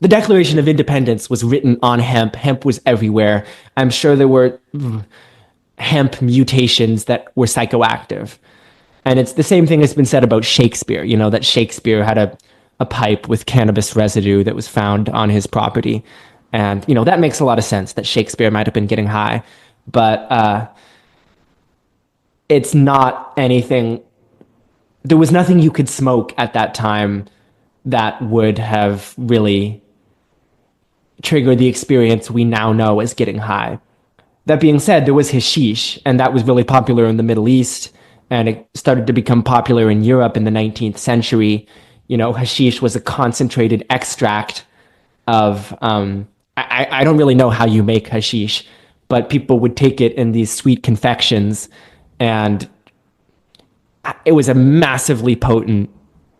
the Declaration of Independence was written on hemp. Hemp was everywhere. I'm sure there were hemp mutations that were psychoactive. And it's the same thing that's been said about Shakespeare, that Shakespeare had a pipe with cannabis residue that was found on his property. And, that makes a lot of sense that Shakespeare might have been getting high. But it's not anything. There was nothing you could smoke at that time that would have really triggered the experience we now know as getting high. That being said, there was hashish, and that was really popular in the Middle East, and it started to become popular in Europe in the 19th century. Hashish was a concentrated extract of, I don't really know how you make hashish, but people would take it in these sweet confections, and it was a massively potent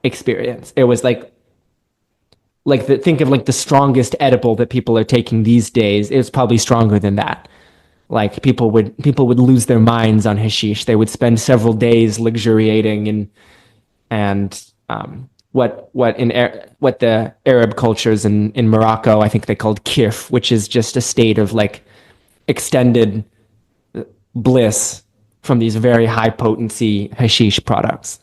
experience. It was think of like the strongest edible that people are taking these days. It was probably stronger than that. Like people would lose their minds on hashish. They would spend several days luxuriating and what the Arab cultures in Morocco, I think they called kif, which is just a state of like extended bliss from these very high potency hashish products.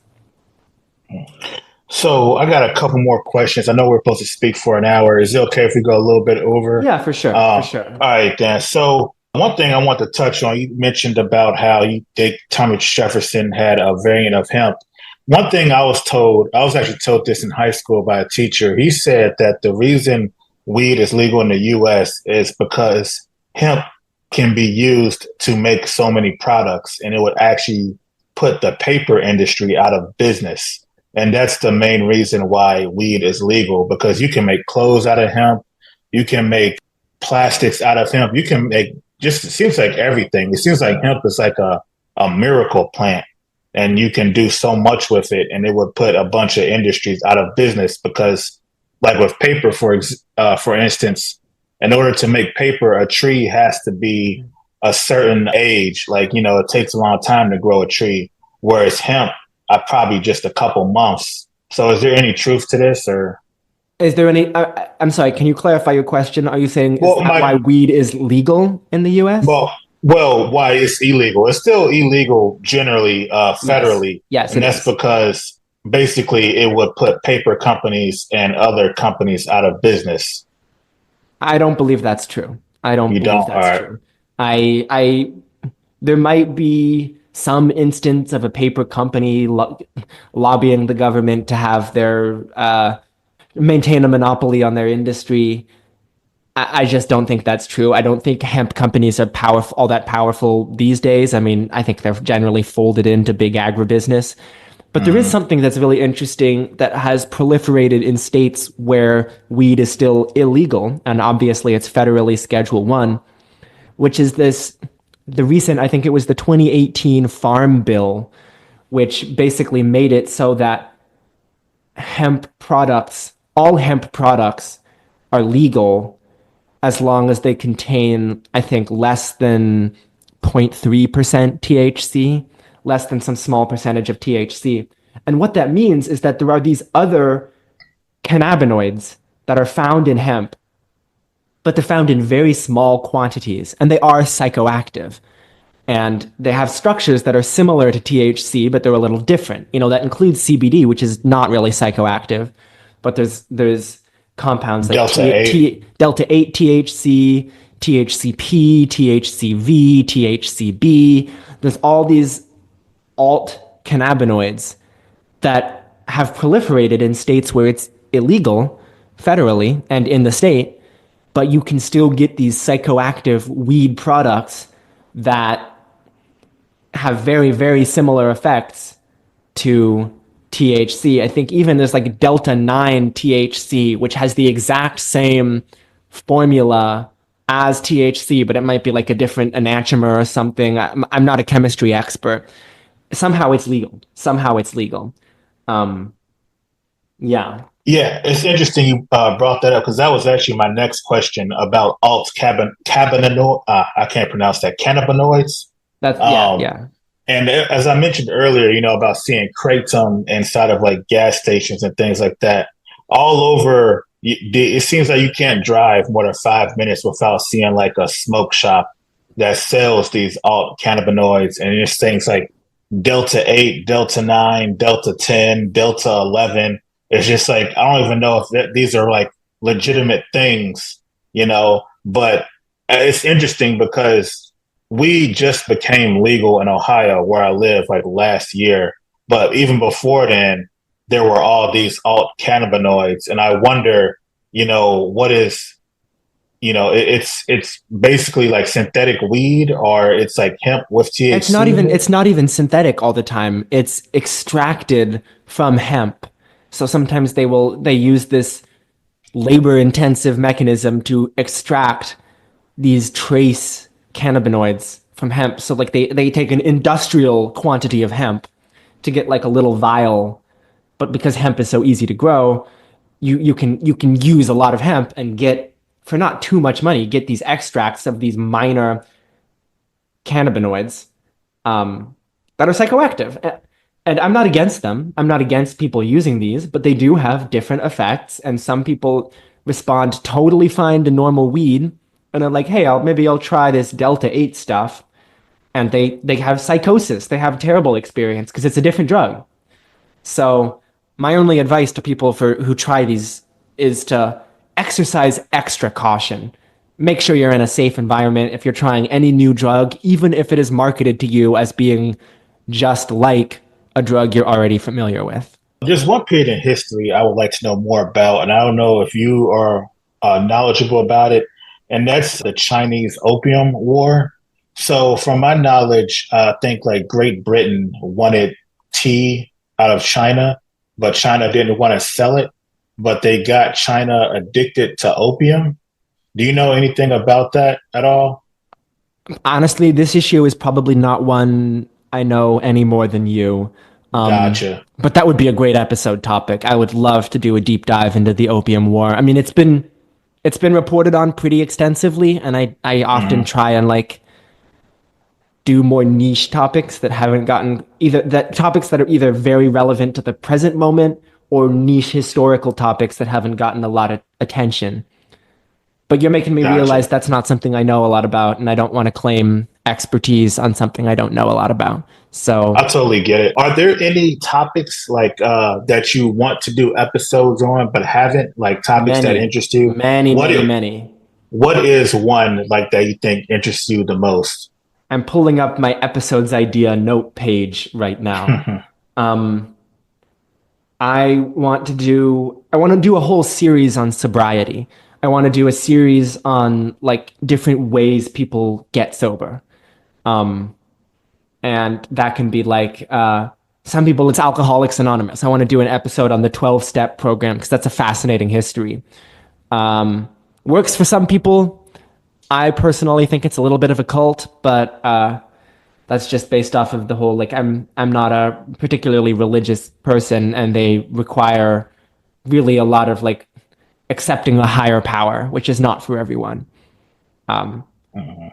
So I got a couple more questions. I know we're supposed to speak for an hour. Is it okay if we go a little bit over? Yeah, for sure. For sure. All right, Dan. So one thing I want to touch on, you mentioned about how you think Thomas Jefferson had a variant of hemp. One thing I was actually told this in high school by a teacher. He said that the reason weed is legal in the U.S. is because hemp can be used to make so many products, and it would actually put the paper industry out of business. And that's the main reason why weed is legal, because you can make clothes out of hemp, you can make plastics out of hemp, you can make just, it seems like everything. It seems like hemp is like a miracle plant, and you can do so much with it, and it would put a bunch of industries out of business because, like with paper, for instance, in order to make paper, a tree has to be a certain age. Like, it takes a long time to grow a tree, whereas hemp, probably just a couple months. So is there any truth to this, or? Is there any, I'm sorry, can you clarify your question? Are you saying Well, why weed is legal in the US? Well, why it's illegal? It's still illegal generally, federally. Yes, and that's because basically it would put paper companies and other companies out of business. I don't believe that's true. I don't You believe don't? that's true. I there might be some instance of a paper company lobbying the government to have their maintain a monopoly on their industry. I just don't think that's true. I don't think hemp companies are all that powerful these days. I mean, I think they're generally folded into big agribusiness. But there is something that's really interesting that has proliferated in states where weed is still illegal, and obviously it's federally Schedule 1, which is the recent, I think it was the 2018 Farm Bill, which basically made it so that all hemp products are legal as long as they contain, I think, less than 0.3% THC, less than some small percentage of THC. And what that means is that there are these other cannabinoids that are found in hemp, but they're found in very small quantities, and they are psychoactive. And they have structures that are similar to THC, but they're a little different. That includes CBD, which is not really psychoactive, but there's compounds like Delta 8 THC, THCP, THCV, THCB. There's all these alt cannabinoids that have proliferated in states where it's illegal federally and in the state, but you can still get these psychoactive weed products that have very, very similar effects to THC. I think even there's like Delta 9 THC, which has the exact same formula as THC, but it might be like a different enantiomer or something. I'm not a chemistry expert. Somehow it's legal. Yeah. Yeah, it's interesting you brought that up, because that was actually my next question about alt cannabinoid. I can't pronounce that, cannabinoids. Yeah. And as I mentioned earlier, about seeing kratom inside of like gas stations and things like that all over. It seems like you can't drive more than 5 minutes without seeing like a smoke shop that sells these alt cannabinoids, and it's things like Delta 8, Delta 9, Delta 10, Delta 11. It's just like, I don't even know if these are like legitimate things, but it's interesting because we just became legal in Ohio, where I live, like last year. But even before then, there were all these alt cannabinoids. And I wonder, what is, it's basically like synthetic weed, or it's like hemp with THC. It's not even synthetic all the time. It's extracted from hemp. So sometimes they use this labor intensive mechanism to extract these trace cannabinoids from hemp. So like they take an industrial quantity of hemp to get like a little vial, but because hemp is so easy to grow, you can use a lot of hemp and get, for not too much money, get these extracts of these minor cannabinoids that are psychoactive. And I'm not against them. I'm not against people using these, but they do have different effects. And some people respond totally fine to normal weed, and they're like, hey, maybe I'll try this Delta 8 stuff. And they have psychosis. They have terrible experience because it's a different drug. So my only advice to people who try these is to exercise extra caution. Make sure you're in a safe environment if you're trying any new drug, even if it is marketed to you as being just like a drug you're already familiar with. There's one period in history I would like to know more about, and I don't know if you are knowledgeable about it, and that's the Chinese Opium War. So, from my knowledge, I think like Great Britain wanted tea out of China, but China didn't want to sell it, but they got China addicted to opium. Do you know anything about that at all? Honestly, this issue is probably not one I know any more than you. Gotcha. But that would be a great episode topic. I would love to do a deep dive into the Opium War. I mean, it's been reported on pretty extensively, and I often Hmm. try and like do more niche topics that haven't gotten either that topics that are either very relevant to the present moment or niche historical topics that haven't gotten a lot of attention. But you're making me realize Gotcha. that's not something I know a lot about, and I don't want to claim expertise on something I don't know a lot about. I So totally get it. Are there any topics like that you want to do episodes on but haven't, like topics that many, interest you? many, What many, if, many. what is one like that you think interests you the most? I'm pulling up my episodes idea note page right now. Um, I want to do a whole series on sobriety. I want to do a series on like different ways people get sober. Um, and that can be like some people it's Alcoholics Anonymous. I want to do an episode on the 12-step program because that's a fascinating history. Works for some people. I personally think it's a little bit of a cult, but that's just based off of the whole like I'm not a particularly religious person, and they require really a lot of like accepting a higher power, which is not for everyone. Um, Mhm.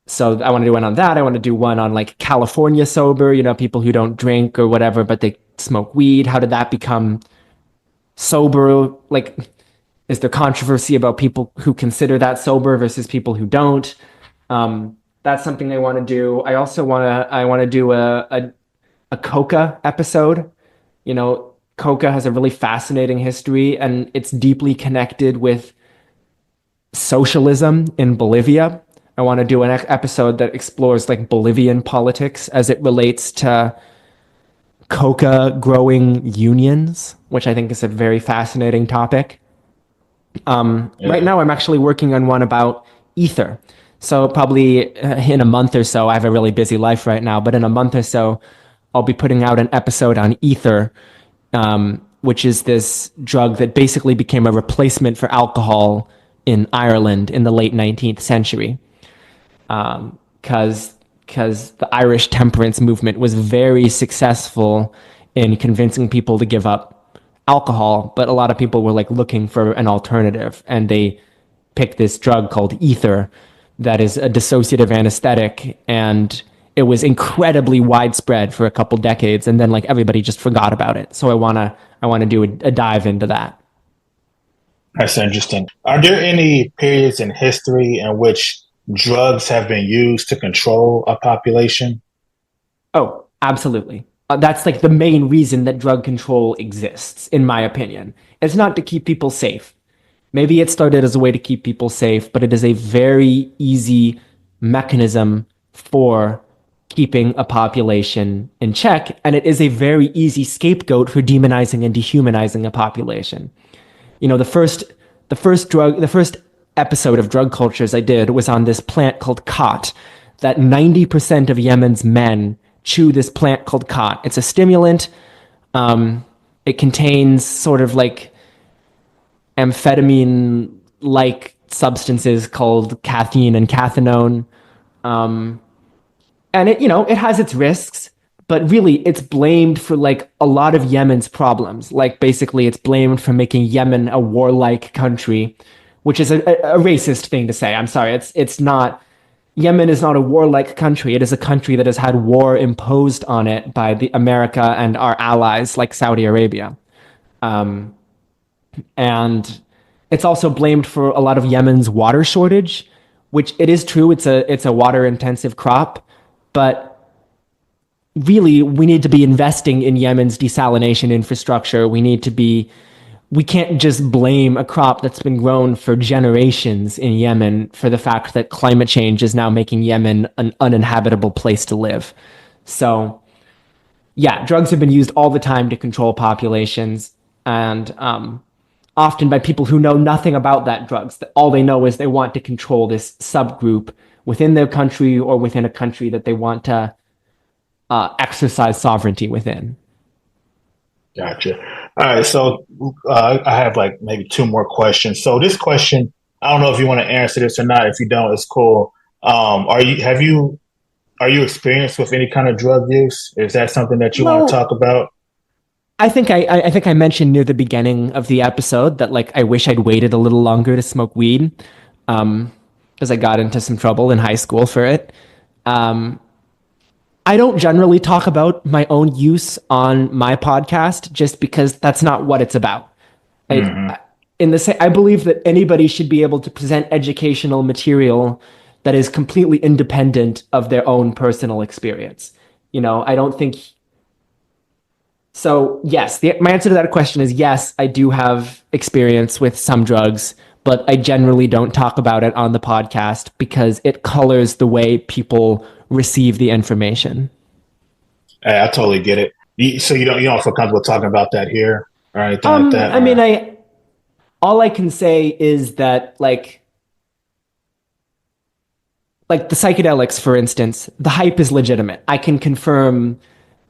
so I want to do one on that. I want to do one on like California sober, people who don't drink or whatever, but they smoke weed. How did that become sober? Like, is there controversy about people who consider that sober versus people who don't? That's something I want to do. I want to do a coca episode. Coca has a really fascinating history, and it's deeply connected with socialism in Bolivia. I want to do an episode that explores like Bolivian politics as it relates to coca growing unions, which I think is a very fascinating topic. Right Yeah. now, I'm actually working on one about ether. So probably in a month or so, I have a really busy life right now, but in a month or so, I'll be putting out an episode on ether, which is this drug that basically became a replacement for alcohol in Ireland in the late 19th century. Because the Irish temperance movement was very successful in convincing people to give up alcohol, but a lot of people were like looking for an alternative, and they picked this drug called ether that is a dissociative anesthetic, and it was incredibly widespread for a couple decades, and then like everybody just forgot about it. So I want to do a dive into that. That's interesting. Are there any periods in history in which drugs have been used to control a population? Oh, absolutely. That's like the main reason that drug control exists, in my opinion. It's not to keep people safe. Maybe it started as a way to keep people safe, but it is a very easy mechanism for keeping a population in check. And it is a very easy scapegoat for demonizing and dehumanizing a population. The first episode of Drug Cultures I did was on this plant called khat, that 90% of Yemen's men chew this plant called khat. It's a stimulant. It contains sort of like amphetamine like substances called caffeine and cathinone. And it has its risks, but really it's blamed for like a lot of Yemen's problems. Like basically it's blamed for making Yemen a warlike country, which is a racist thing to say. I'm sorry. It's not. Yemen is not a warlike country. It is a country that has had war imposed on it by the America and our allies like Saudi Arabia. And it's also blamed for a lot of Yemen's water shortage, which it is true. It's a water intensive crop, but really we need to be investing in Yemen's desalination infrastructure. We can't just blame a crop that's been grown for generations in Yemen for the fact that climate change is now making Yemen an uninhabitable place to live. So, yeah, drugs have been used all the time to control populations. And often by people who know nothing about that drugs. All they know is they want to control this subgroup within their country or within a country that they want to exercise sovereignty within. Gotcha. All right, so I have like maybe two more questions. So this question, I don't know if you want to answer this or not. If you don't, it's cool. Are you experienced with any kind of drug use? Is that something that you want to Well, talk about? I think I mentioned near the beginning of the episode that like I wish I'd waited a little longer to smoke weed, because I got into some trouble in high school for it. Um, I don't generally talk about my own use on my podcast just because that's not what it's about. Like Hmm. I believe that anybody should be able to present educational material that is completely independent of their own personal experience. I don't think so. Yes, my answer to that question is yes, I do have experience with some drugs, but I generally don't talk about it on the podcast because it colors the way people receive the information. I totally get it. So you don't feel comfortable talking about that here or anything like that, I mean, or I all I can say is that like the psychedelics, for instance, the hype is legitimate. I can confirm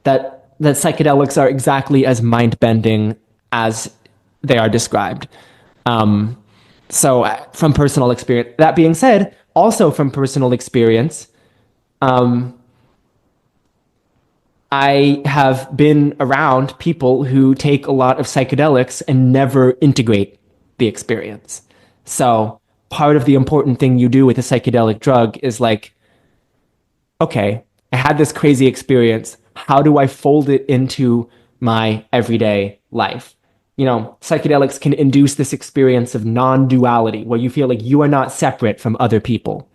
that psychedelics are exactly as mind bending as they are described. Um, from personal experience. That being said, also from personal experience, um, I have been around people who take a lot of psychedelics and never integrate the experience. So part of the important thing you do with a psychedelic drug is like, okay, I had this crazy experience. How do I fold it into my everyday life? Psychedelics can induce this experience of non duality where you feel like you are not separate from other people.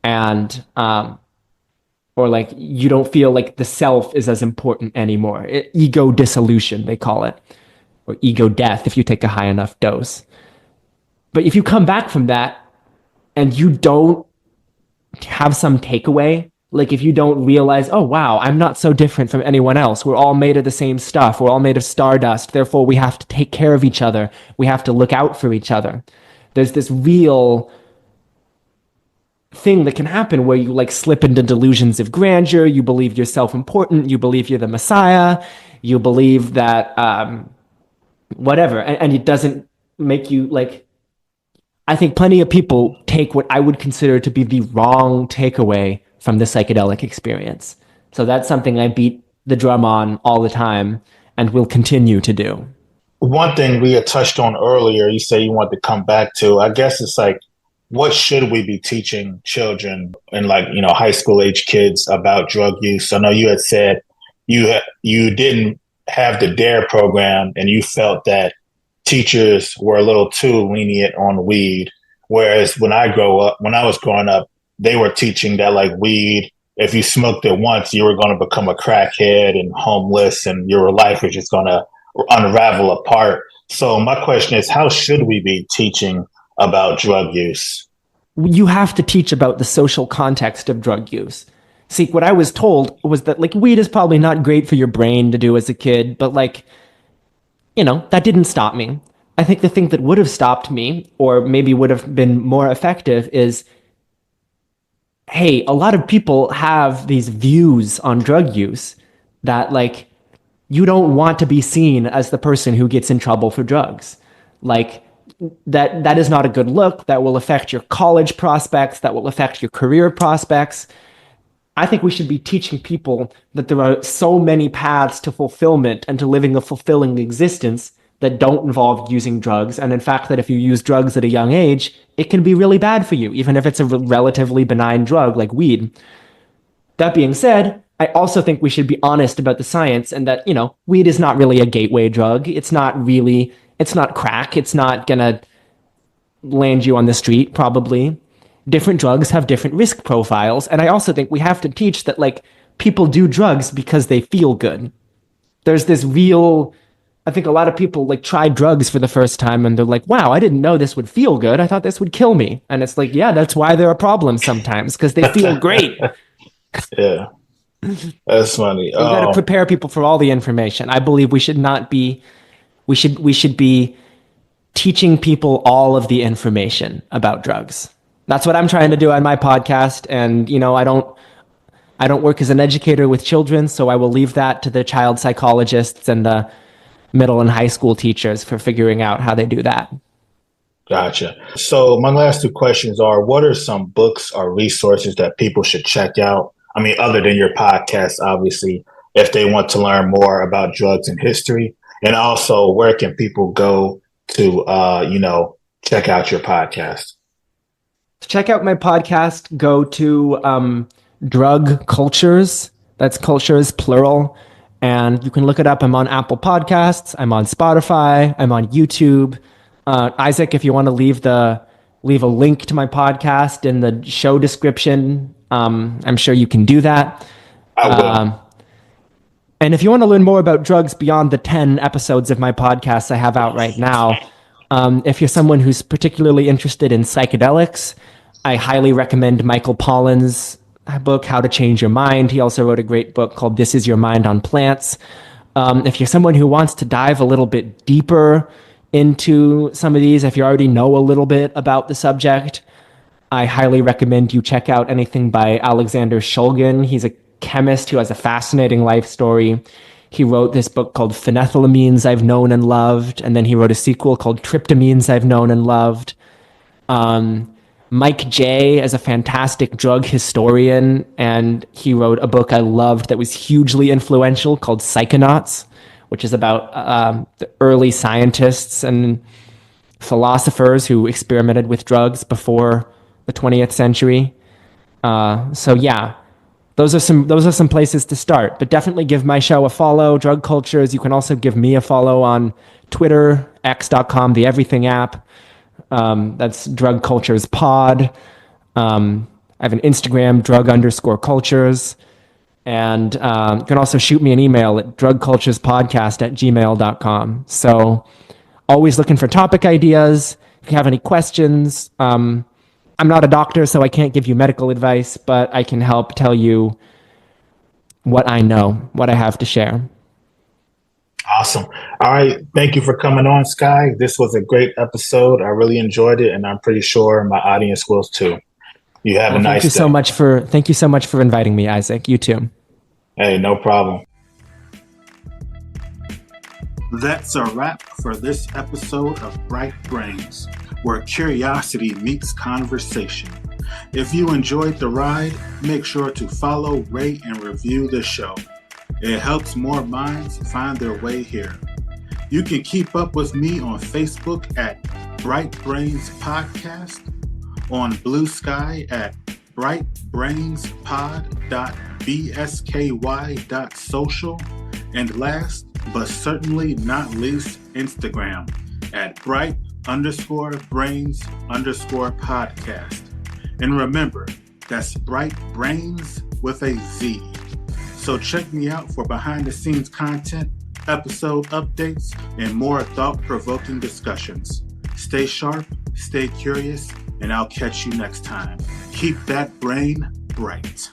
And, or like you don't feel like the self is as important anymore. Ego dissolution, they call it, or ego death if you take a high enough dose. But if you come back from that and you don't have some takeaway, like if you don't realize, oh wow, I'm not so different from anyone else. We're all made of the same stuff. We're all made of stardust. Therefore, we have to take care of each other. We have to look out for each other. There's this real thing that can happen where you like slip into delusions of grandeur. You believe you're self-important. You believe you're the Messiah. You believe that whatever, and it doesn't make you like. I think plenty of people take what I would consider to be the wrong takeaway from the psychedelic experience. So that's something I beat the drum on all the time and will continue to do. one thing we had touched on earlier, you say you want to come back to, I guess it's like, what should we be teaching children and like, high school age kids about drug use? I know you had said you didn't have the DARE program and you felt that teachers were a little too lenient on weed. Whereas when I was growing up, they were teaching that like weed, if you smoked it once, you were going to become a crackhead and homeless and your life was just going to unravel apart. So my question is, how should we be teaching about drug use? You have to teach about the social context of drug use. See, what I was told was that like weed is probably not great for your brain to do as a kid, but like, that didn't stop me. I think the thing that would have stopped me, or maybe would have been more effective, is hey, a lot of people have these views on drug use that like you don't want to be seen as the person who gets in trouble for drugs. Like that is not a good look. That will affect your college prospects, that will affect your career prospects. I think we should be teaching people that there are so many paths to fulfillment and to living a fulfilling existence that don't involve using drugs. And in fact, that if you use drugs at a young age, it can be really bad for you, even if it's a relatively benign drug like weed. That being said, I also think we should be honest about the science and that, weed is not really a gateway drug. It's not crack. It's not going to land you on the street, probably. Different drugs have different risk profiles. And I also think we have to teach that, like, people do drugs because they feel good. There's this real, I think a lot of people, like, try drugs for the first time and they're like, wow, I didn't know this would feel good. I thought this would kill me. And it's like, yeah, that's why there are problems sometimes, because they feel great. Yeah, that's funny. You got to prepare people for all the information. I believe we should not be, we should be teaching people all of the information about drugs. That's what I'm trying to do on my podcast. And, I don't work as an educator with children, so I will leave that to the child psychologists and the middle and high school teachers for figuring out how they do that. Gotcha. So my last two questions are, what are some books or resources that people should check out? I mean, other than your podcast, obviously, if they want to learn more about drugs and history, and also where can people go to, check out your podcast? To check out my podcast, go to Drug Cultures. That's cultures, plural. And you can look it up. I'm on Apple Podcasts. I'm on Spotify. I'm on YouTube. Isaac, if you want to leave a link to my podcast in the show description, I'm sure you can do that. I will. And if you want to learn more about drugs beyond the 10 episodes of my podcast I have out right now, if you're someone who's particularly interested in psychedelics, I highly recommend Michael Pollan's book, How to Change Your Mind. He also wrote a great book called This Is Your Mind on Plants. If you're someone who wants to dive a little bit deeper into some of these, if you already know a little bit about the subject, I highly recommend you check out anything by Alexander Shulgin. He's a chemist who has a fascinating life story. He wrote this book called Phenethylamines I've Known and Loved, and then he wrote a sequel called Tryptamines I've Known and Loved. Mike J. is a fantastic drug historian, and he wrote a book I loved that was hugely influential called Psychonauts, which is about the early scientists and philosophers who experimented with drugs before the 20th century. So yeah, those are some places to start. But definitely give my show a follow, Drug Cultures. You can also give me a follow on Twitter, x.com, the everything app. That's Drug Cultures Pod. I have an Instagram, drug_cultures. And you can also shoot me an email at drugculturespodcast@gmail.com. So always looking for topic ideas. If you have any questions, I'm not a doctor, so I can't give you medical advice, but I can help tell you what I know, what I have to share. Awesome. All right. Thank you for coming on, Skye. This was a great episode. I really enjoyed it, and I'm pretty sure my audience will too. You have a nice day. Thank you so much for inviting me, Isaac. You too. Hey, no problem. That's a wrap for this episode of Bright Brains, where curiosity meets conversation. If you enjoyed the ride, make sure to follow, rate, and review the show. It helps more minds find their way here. You can keep up with me on Facebook at Bright Brains Podcast, on BlueSky at brightbrainzpod.bsky.social, and last but certainly not least, Instagram at bright_brains_podcast. And remember, that's Bright Brains with a Z. So check me out for behind the scenes content, episode updates, and more thought-provoking discussions. Stay sharp, stay curious, and I'll catch you next time. Keep that brain bright.